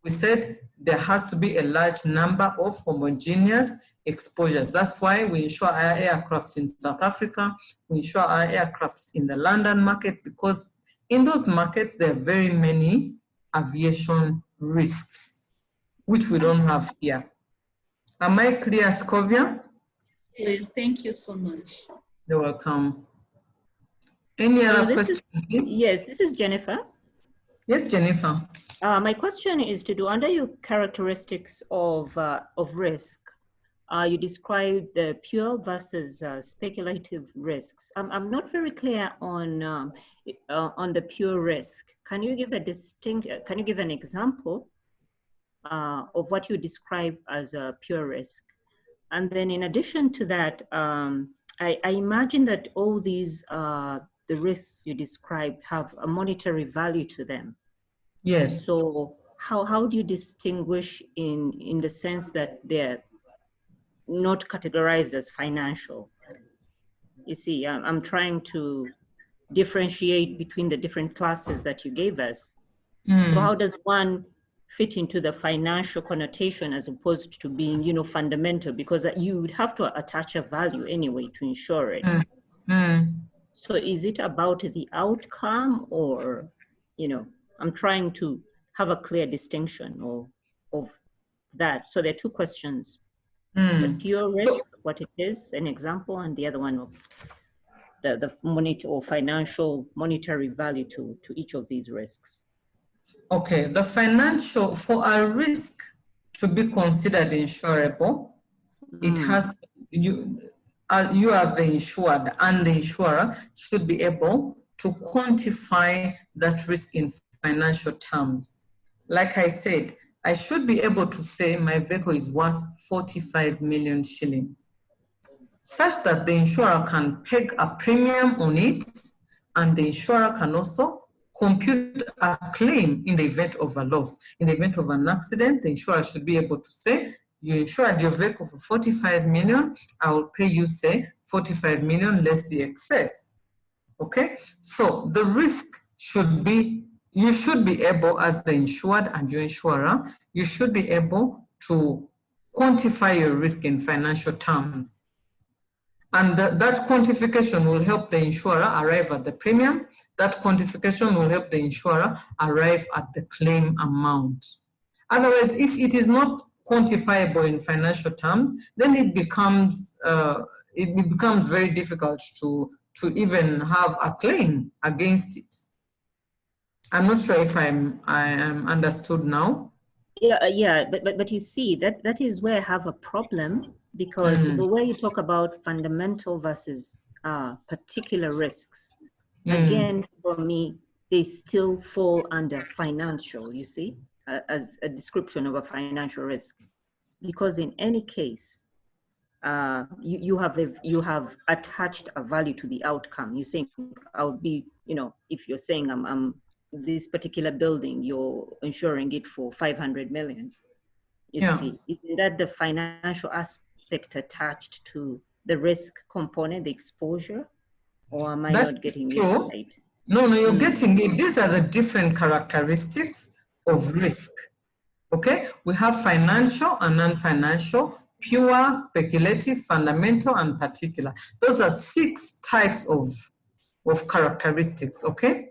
We said there has to be a large number of homogeneous exposures. That's why we insure our aircrafts in South Africa, we insure our aircrafts in the London market, because in those markets, there are very many aviation risks, which we don't have here. Am I clear, Scovia?
Please, thank you so much.
You're welcome. Any other questions?
Yes, this is Jennifer.
Yes, Jennifer.
My question is to do under your characteristics of risk. You described the pure versus speculative risks. I'm not very clear on the pure risk. Can you give can you give an example of what you describe as a pure risk? And then in addition to that, I imagine that all these, the risks you described have a monetary value to them.
Yes.
So how do you distinguish in the sense that they're not categorized as financial? You see, I'm trying to differentiate between the different classes that you gave us. So how does one fit into the financial connotation as opposed to being, you know, fundamental? Because you would have to attach a value anyway to insure it. So is it about the outcome, or, you know, I'm trying to have a clear distinction of that. So there are 2 questions. The pure risk, what it is, an example, and the other one of the financial monetary value to each of these risks?
Okay, the financial, for a risk to be considered insurable, it has, you as the insured and the insurer should be able to quantify that risk in financial terms. Like I said, I should be able to say my vehicle is worth 45 million shillings, such that the insurer can peg a premium on it, and the insurer can also compute a claim in the event of a loss. In the event of an accident, the insurer should be able to say, you insured your vehicle for 45 million, I will pay you, say, 45 million less the excess. Okay? So the risk should be, you should be able, as the insured and your insurer, you should be able to quantify your risk in financial terms. And that quantification will help the insurer arrive at the premium. That quantification will help the insurer arrive at the claim amount. Otherwise, if it is not quantifiable in financial terms, then it becomes very difficult to even have a claim against it. I'm not sure if I am understood now.
Yeah, but you see, that is where I have a problem, because the way you talk about fundamental versus particular risks, again, for me, they still fall under financial, you see, as a description of a financial risk. Because in any case, you have attached a value to the outcome. You think I'll be, if you're saying I'm this particular building, you're insuring it for 500 million. You see, isn't that the financial aspect attached to the risk component, the exposure? Or am I not getting it right?
No, you're getting it. These are the different characteristics of risk. Okay, we have financial and non-financial, pure, speculative, fundamental, and particular. Those are 6 types of characteristics, okay?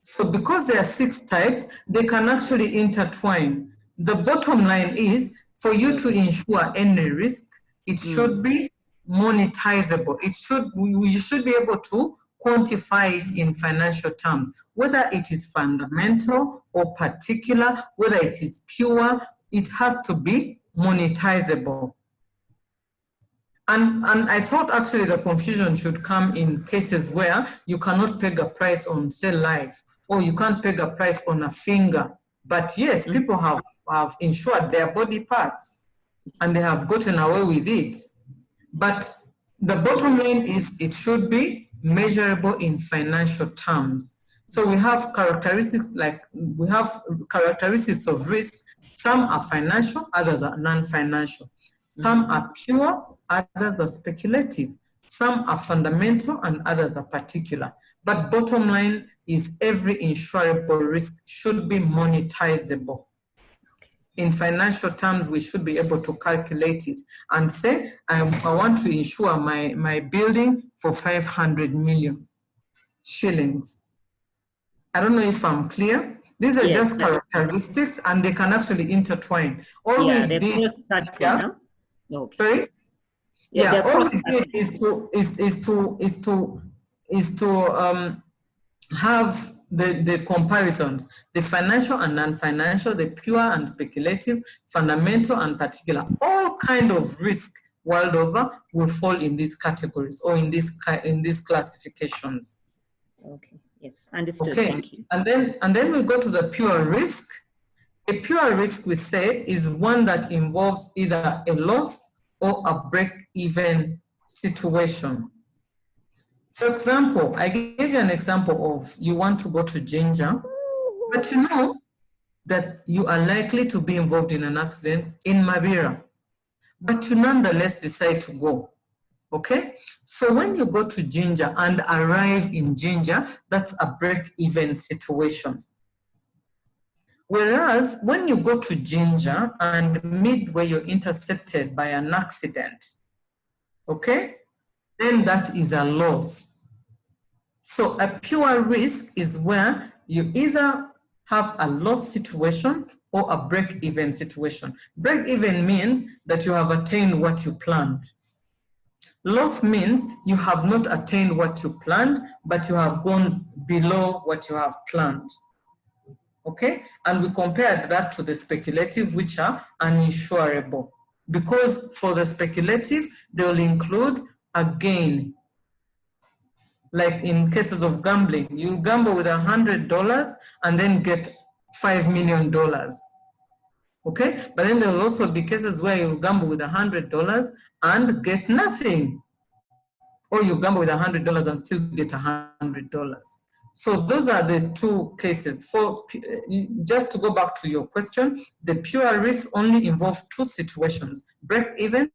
So because there are 6 types, they can actually intertwine. The bottom line is, for you to insure any risk, it should be monetizable. You should be able to quantify it in financial terms, whether it is fundamental or particular, whether it is pure, it has to be monetizable. And I thought actually the confusion should come in cases where you cannot peg a price on, say, life, or you can't peg a price on a finger. But yes, people have insured their body parts and they have gotten away with it. But the bottom line is it should be measurable in financial terms. So we have characteristics of risk. Some are financial, others are non-financial. Some are pure, others are speculative. Some are fundamental and others are particular. But bottom line is every insurable risk should be monetizable. In financial terms, we should be able to calculate it and say, I want to insure my building for 500 million shillings. I don't know if I'm clear. These are just characteristics and they can actually intertwine. All we did, sorry? Yeah, all we did is to have the comparisons, the financial and non-financial, the pure and speculative, fundamental and particular. All kind of risk world over will fall in these categories or in these classifications.
Okay, yes, understood.
Okay.
Thank you.
And then we go to the pure risk. A pure risk, we say, is one that involves either a loss or a break-even situation. For example, I gave you an example of you want to go to Ginger, but you know that you are likely to be involved in an accident in Mabira, but you nonetheless decide to go, okay? So when you go to Ginger and arrive in Ginger, that's a break-even situation. Whereas when you go to Ginger and midway you're intercepted by an accident, okay? Then that is a loss. So a pure risk is where you either have a loss situation or a break-even situation. Break-even means that you have attained what you planned. Loss means you have not attained what you planned, but you have gone below what you have planned. Okay, and we compared that to the speculative, which are uninsurable. Because for the speculative, they will include a gain. Like in cases of gambling, you gamble with $100 and then get $5 million. Okay, but then there will also be cases where you gamble with $100 and get nothing. Or you gamble with $100 and still get $100. So those are the two cases. For just to go back to your question, the pure risk only involves two situations: break even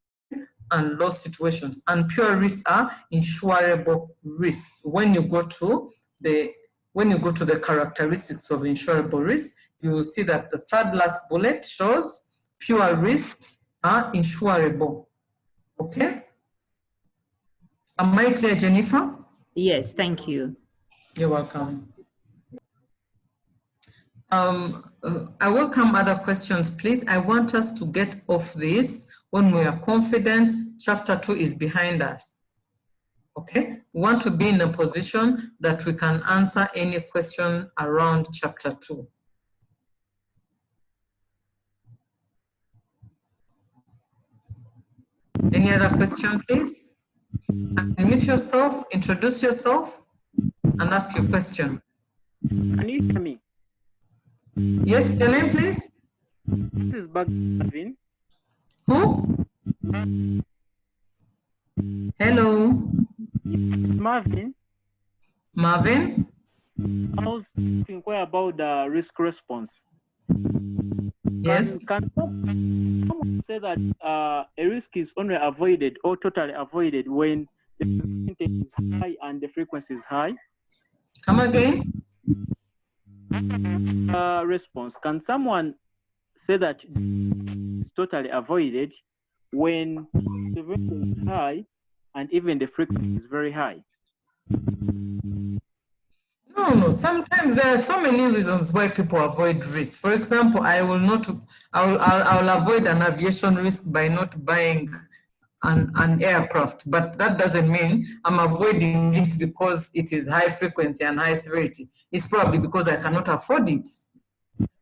and loss situations. And pure risks are insurable risks. When you go to the characteristics of insurable risks, you will see that the third last bullet shows pure risks are insurable. Okay? Am I clear, Jennifer?
Yes, thank you.
You're welcome. I welcome other questions, please. I want us to get off this when we are confident chapter 2 is behind us. Okay? We want to be in a position that we can answer any question around chapter 2. Any other question, please? Unmute yourself, introduce yourself, and ask your question.
Can you hear me?
Yes, your name, please?
This is Marvin.
Who? Hello?
Marvin,
Marvin?
I was to inquire about the risk response.
Yes.
Can someone say that a risk is only avoided or totally avoided when the percentage is high and the frequency is high?
Come again?
Response. Can someone say that it's totally avoided when the severity is high and even the frequency is very high?
No. Sometimes there are so many reasons why people avoid risk. For example, I'll avoid an aviation risk by not buying an aircraft, but that doesn't mean I'm avoiding it because it is high frequency and high severity. It's probably because I cannot afford it.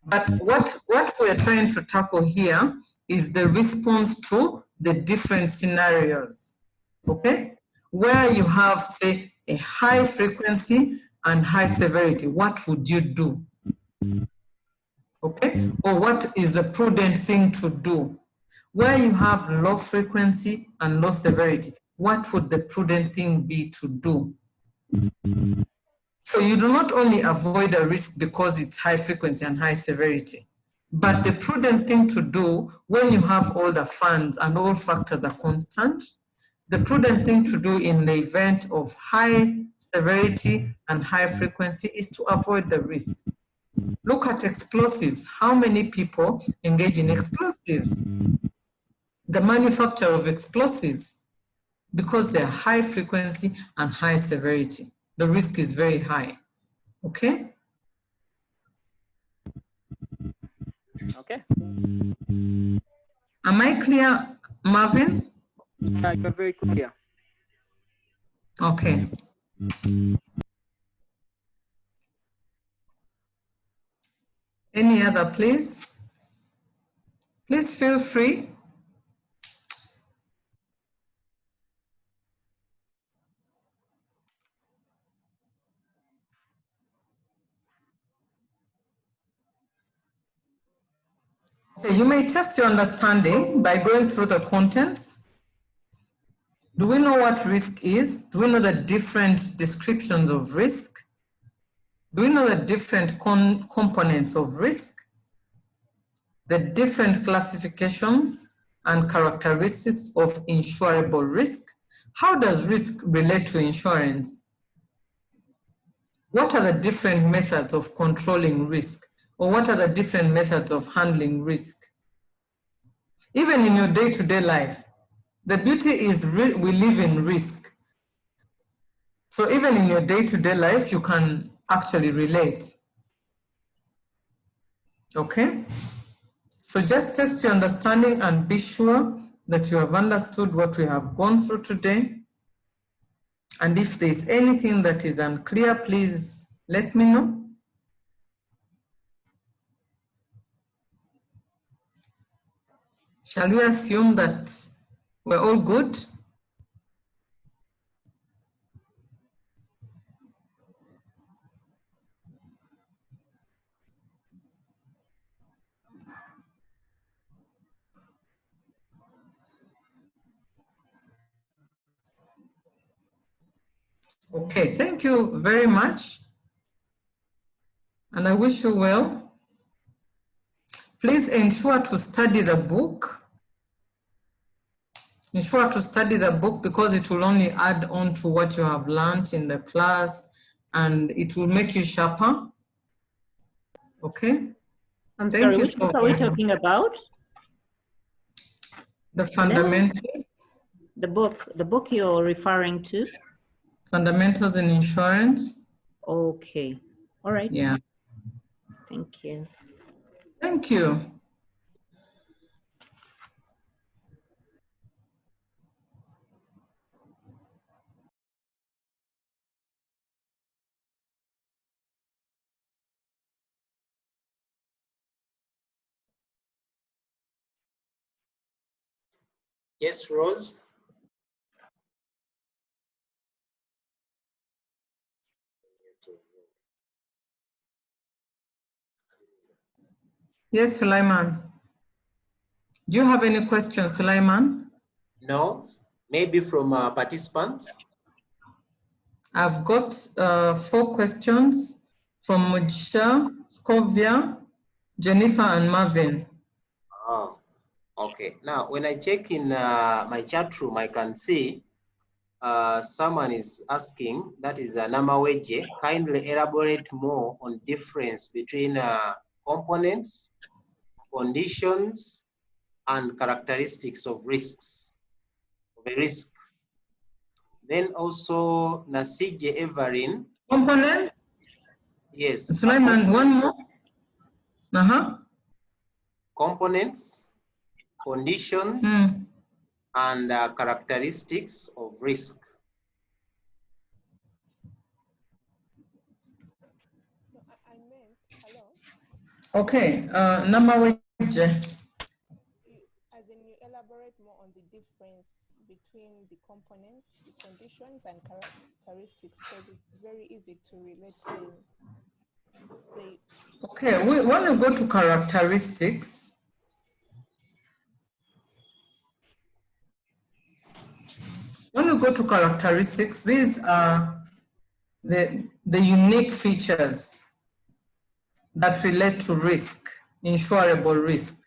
But what we're trying to tackle here is the response to the different scenarios, okay? Where you have, say, a high frequency and high severity, what would you do? Okay, or what is the prudent thing to do? Where you have low frequency and low severity, what would the prudent thing be to do? So you do not only avoid a risk because it's high frequency and high severity, but the prudent thing to do when you have all the funds and all factors are constant, the prudent thing to do in the event of high severity and high frequency is to avoid the risk. Look at explosives. How many people engage in explosives? The manufacture of explosives, because they're high frequency and high severity, the risk is very high. Okay?
Okay.
Am I clear, Marvin?
Yeah, you're very clear.
Okay. Any other, please? Please feel free. Okay, you may test your understanding by going through the contents. Do we know what risk is? Do we know the different descriptions of risk? Do we know the different components of risk? The different classifications and characteristics of insurable risk? How does risk relate to insurance? What are the different methods of controlling risk? Or what are the different methods of handling risk? Even in your day-to-day life, the beauty is we live in risk. So even in your day-to-day life, you can actually relate. Okay? So just test your understanding and be sure that you have understood what we have gone through today. And if there's anything that is unclear, please let me know. Shall we assume that we're all good? Okay, thank you very much. And I wish you well. Please ensure to study the book. Ensure to study the book because it will only add on to what you have learned in the class and it will make you sharper. Okay?
I'm
Thank
sorry,
you
which
so
book are we
much.
talking about?
The fundamentals.
The book you're referring to?
Fundamentals in insurance.
Okay, all right.
Yeah.
Thank you.
Thank you.
Yes, Rose.
Yes, Sulaiman. Do you have any questions, Sulaiman?
No, maybe from participants.
I've got 4 questions from Mujisha, Scovia, Jennifer, and Marvin.
Oh, okay. Now, when I check in my chat room, I can see someone is asking, that is Namaweje, kindly elaborate more on difference between components, conditions, and characteristics of risks, of a risk. Then also Nasije Everin.
Components?
Yes.
Sulaiman, one more.
Components, conditions, and characteristics of risk.
No, I meant, hello?
Okay, Namaweje.
As in you elaborate more on the difference between the components, the conditions, and characteristics, because it's very easy to relate them.
Okay, when you go to characteristics, these are the unique features that relate to risk, insurable risk.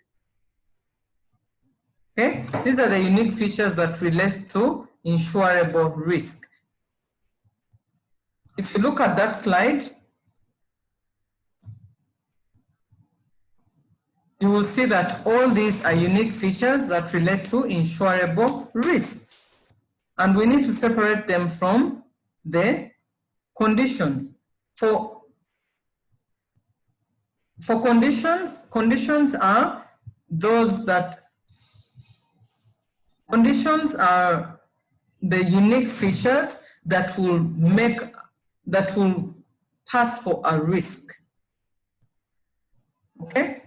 Okay, these are the unique features that relate to insurable risk. If you look at that slide, you will see that all these are unique features that relate to insurable risks. And we need to separate them from the conditions. For conditions are those that, conditions are the unique features that will pass for a risk. Okay?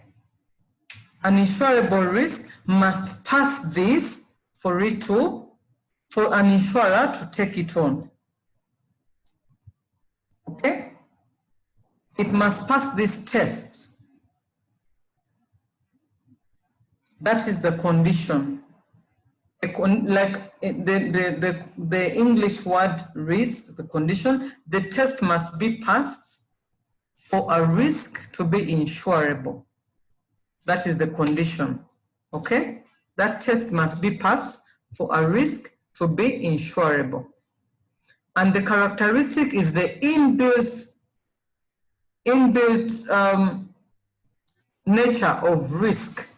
An insurable risk must pass this for an insurer to take it on. Okay? It must pass this test. That is the condition. Like the English word reads, the condition, the test must be passed for a risk to be insurable. That is the condition, okay? That test must be passed for a risk to be insurable. And the characteristic is the inbuilt nature of risk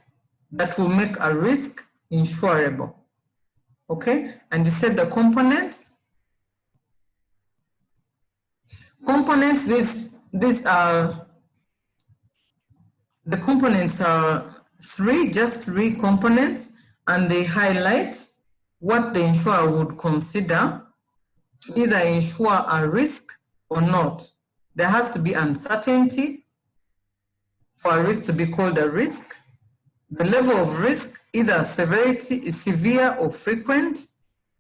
that will make a risk insurable, okay? And you said the components. Components, these are, the components are just three components, and they highlight what the insurer would consider to either insure a risk or not. There has to be uncertainty for a risk to be called a risk. The level of risk, either severity is severe or frequent,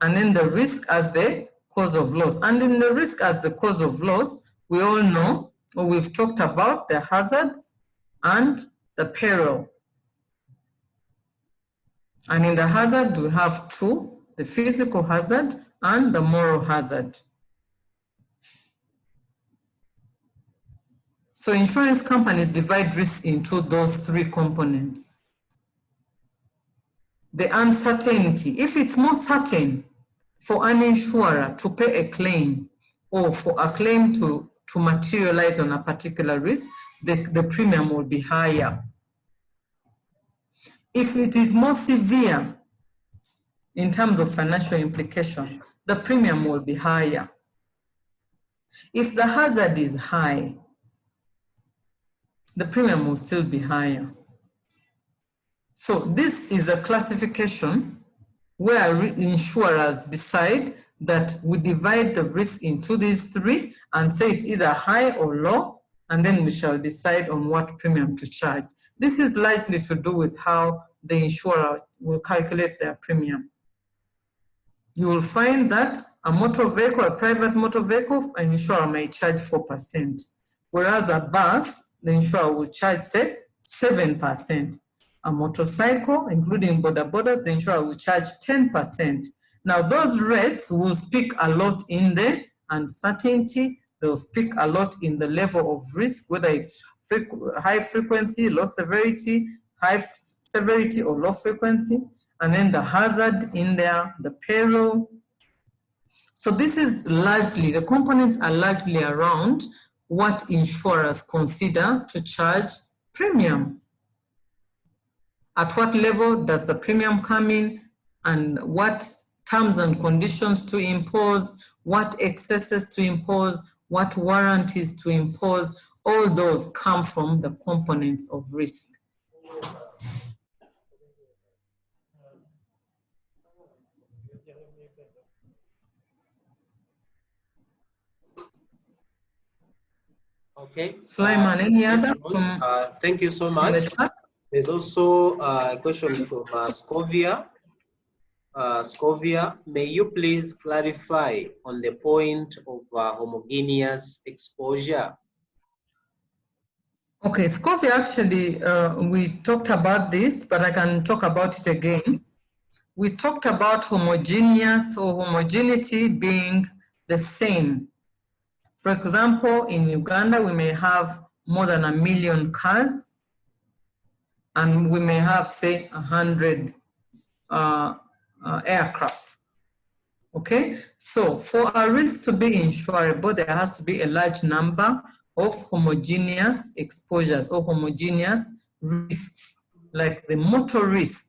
and then the risk as the cause of loss. And in the risk as the cause of loss, we all know, or we've talked about the hazards and the peril. And in the hazard, we have two, the physical hazard and the moral hazard. So insurance companies divide risk into those three components. The uncertainty, if it's more certain for an insurer to pay a claim or for a claim to materialize on a particular risk, the premium will be higher. If it is more severe in terms of financial implication, the premium will be higher. If the hazard is high, the premium will still be higher. So this is a classification where insurers decide that we divide the risk into these three and say it's either high or low, and then we shall decide on what premium to charge. This is largely to do with how the insurer will calculate their premium. You will find that a motor vehicle, a private motor vehicle, an insurer may charge 4%, whereas a bus, the insurer will charge, say, 7%. A motorcycle, including border borders, the insurer will charge 10%. Now, those rates will speak a lot in the uncertainty. They'll speak a lot in the level of risk, whether it's high frequency, low severity, high severity or low frequency, and then the hazard in there, the peril. So this is largely, the components are largely around what insurers consider to charge premium. At what level does the premium come in, and what terms and conditions to impose, what excesses to impose, what warranties to impose, all those come from the components of risk.
Okay.
Sulaiman, any other?
Thank you so much. There's also a question from Scovia. Scovia, may you please clarify on the point of homogeneous exposure?
Okay, Scovia, actually, we talked about this, but I can talk about it again. We talked about homogeneous or homogeneity being the same. For example, in Uganda, we may have more than 1 million cars, and we may have, say, 100 aircraft. Okay, so for a risk to be insurable, there has to be a large number of homogeneous exposures or homogeneous risks, like the motor risk.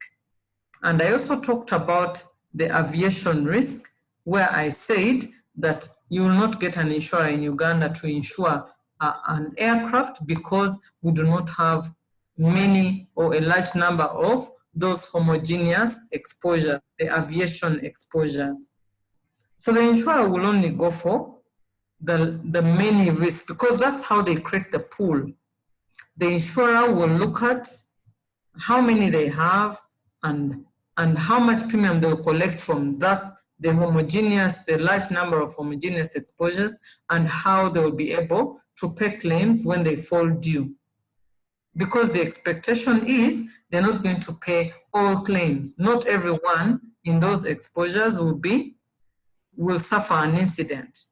And I also talked about the aviation risk, where I said that you will not get an insurer in Uganda to insure an aircraft because we do not have many or a large number of those homogeneous exposures, the aviation exposures. So the insurer will only go for the many risks, because that's how they create the pool. The insurer will look at how many they have and how much premium they'll collect from that, the large number of homogeneous exposures, and how they'll be able to pay claims when they fall due. Because the expectation is they're not going to pay all claims. Not everyone in those exposures will suffer an incident.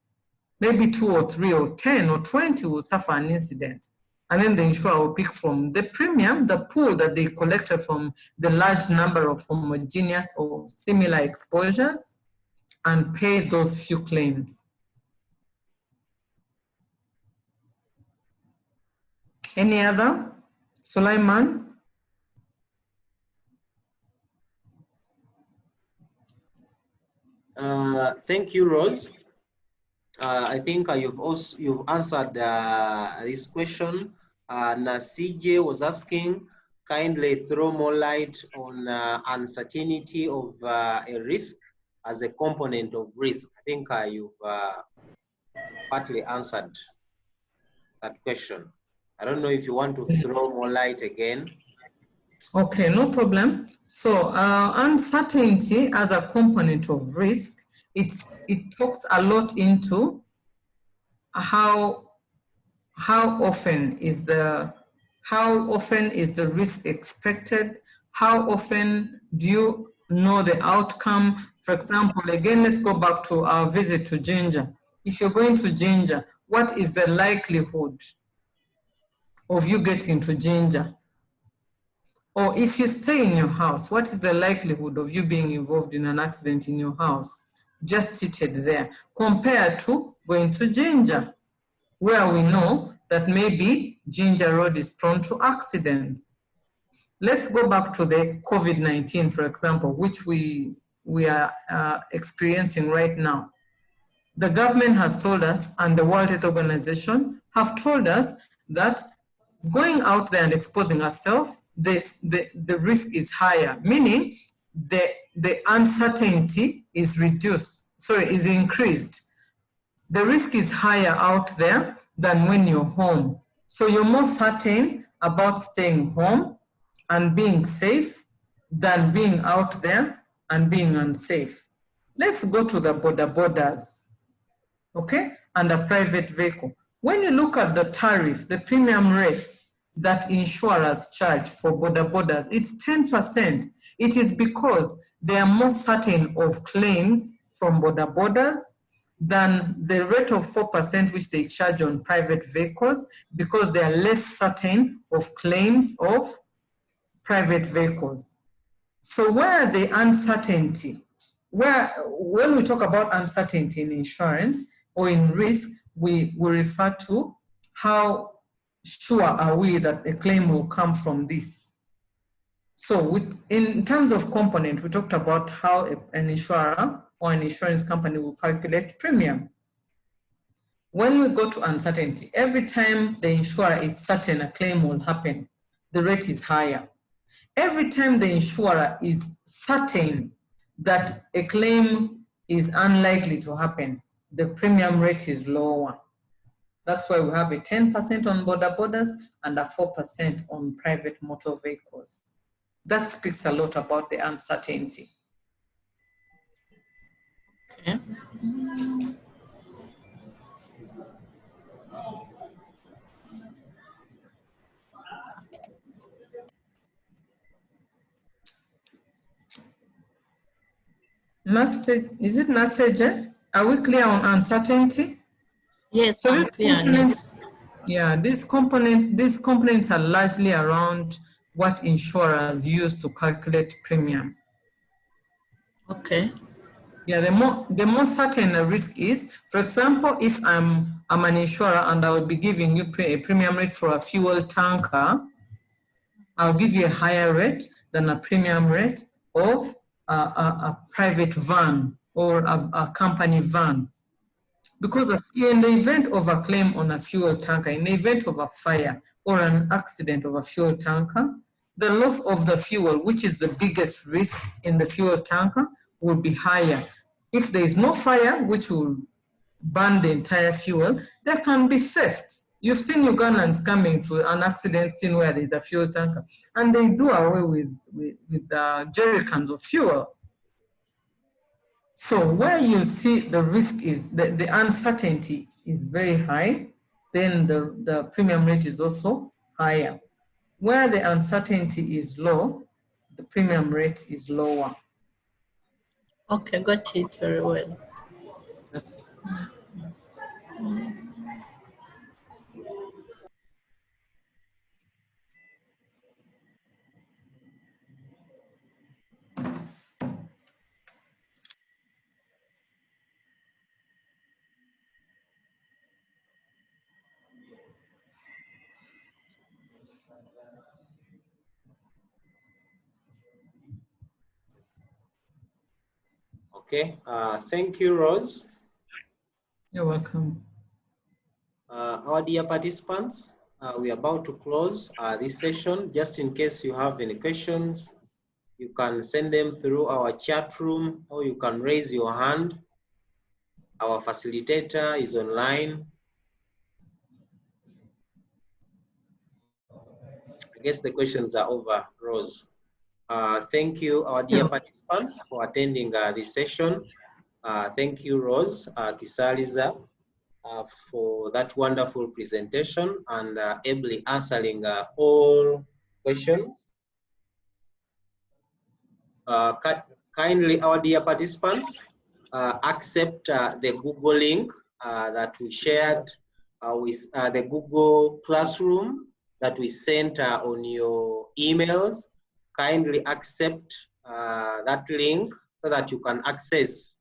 Maybe 2 or 3 or 10 or 20 will suffer an incident. And then the insurer will pick from the premium, the pool that they collected from the large number of homogeneous or similar exposures, and pay those few claims. Any other? Sulaiman?
Thank you, Rose. I think you've answered this question. Nasije was asking, kindly throw more light on uncertainty of a risk as a component of risk? I think you've partly answered that question. I don't know if you want to throw more light again.
Okay, no problem. So uncertainty as a component of risk, it talks a lot into how often is the risk expected? How often do you know the outcome? For example, again, let's go back to our visit to Ginger. If you're going to Ginger, what is the likelihood of you getting to Ginger? Or if you stay in your house, what is the likelihood of you being involved in an accident in your house, just seated there, compared to going to Ginger, where we know that maybe Ginger Road is prone to accidents? Let's go back to the COVID-19, for example, which we are experiencing right now. The government has told us, and the World Health Organization have told us, that going out there and exposing ourselves, the risk is higher, meaning the uncertainty is is increased. The risk is higher out there than when you're home. So you're more certain about staying home and being safe than being out there and being unsafe. Let's go to the borders, okay, and a private vehicle. When you look at the tariff, the premium rates that insurers charge for borders, it's 10%. It is because they are more certain of claims from borders than the rate of 4% which they charge on private vehicles, because they are less certain of claims of private vehicles. So where the uncertainty, when we talk about uncertainty in insurance or in risk, we refer to how sure are we that a claim will come from this. So in terms of component, we talked about how an insurer or an insurance company will calculate premium. When we go to uncertainty, every time the insurer is certain a claim will happen, the rate is higher. Every time the insurer is certain that a claim is unlikely to happen, the premium rate is lower. That's why we have a 10% on borders and a 4% on private motor vehicles. That speaks a lot about the uncertainty. Okay. Is it Naseje? Are we clear on uncertainty?
Yes, so I'm clear.
Yeah, these components are largely around what insurers use to calculate premium.
Okay.
Yeah, the more certain a risk is. For example, if I'm an insurer and I will be giving you a premium rate for a fuel tanker, I'll give you a higher rate than a premium rate of a private van or a company van. Because in the event of a claim on a fuel tanker, in the event of a fire or an accident of a fuel tanker, the loss of the fuel, which is the biggest risk in the fuel tanker, will be higher. If there is no fire, which will burn the entire fuel, there can be theft. You've seen Ugandans coming to an accident scene where there's a fuel tanker, and they do away with jerrycans of fuel. So where you see the risk is, the uncertainty is very high, then the premium rate is also higher. Where the uncertainty is low, the premium rate is lower.
Okay, got it very well.
Okay, thank you, Rose.
You're welcome.
Our dear participants, we're about to close this session. Just in case you have any questions, you can send them through our chat room, or you can raise your hand. Our facilitator is online. I guess the questions are over, Rose. Thank you, our dear participants, for attending this session. Thank you, Rose Kisaliza, for that wonderful presentation and ably answering all questions. Kindly, our dear participants, accept the Google link that we shared with the Google Classroom that we sent on your emails. Kindly accept that link so that you can access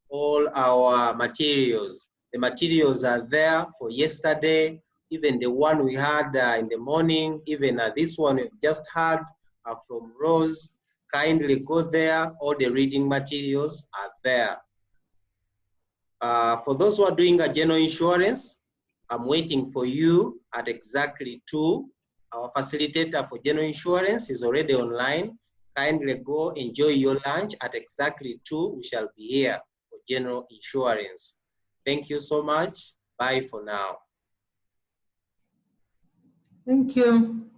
all our materials. The materials are there for yesterday, even the one we had in the morning, even this one we've just had from Rose. Kindly go there, all the reading materials are there. For those who are doing a general insurance, I'm waiting for you at exactly 2. Our facilitator for general insurance is already online. Kindly go enjoy your lunch at exactly 2. We shall be here for general insurance. Thank you so much. Bye for now.
Thank you.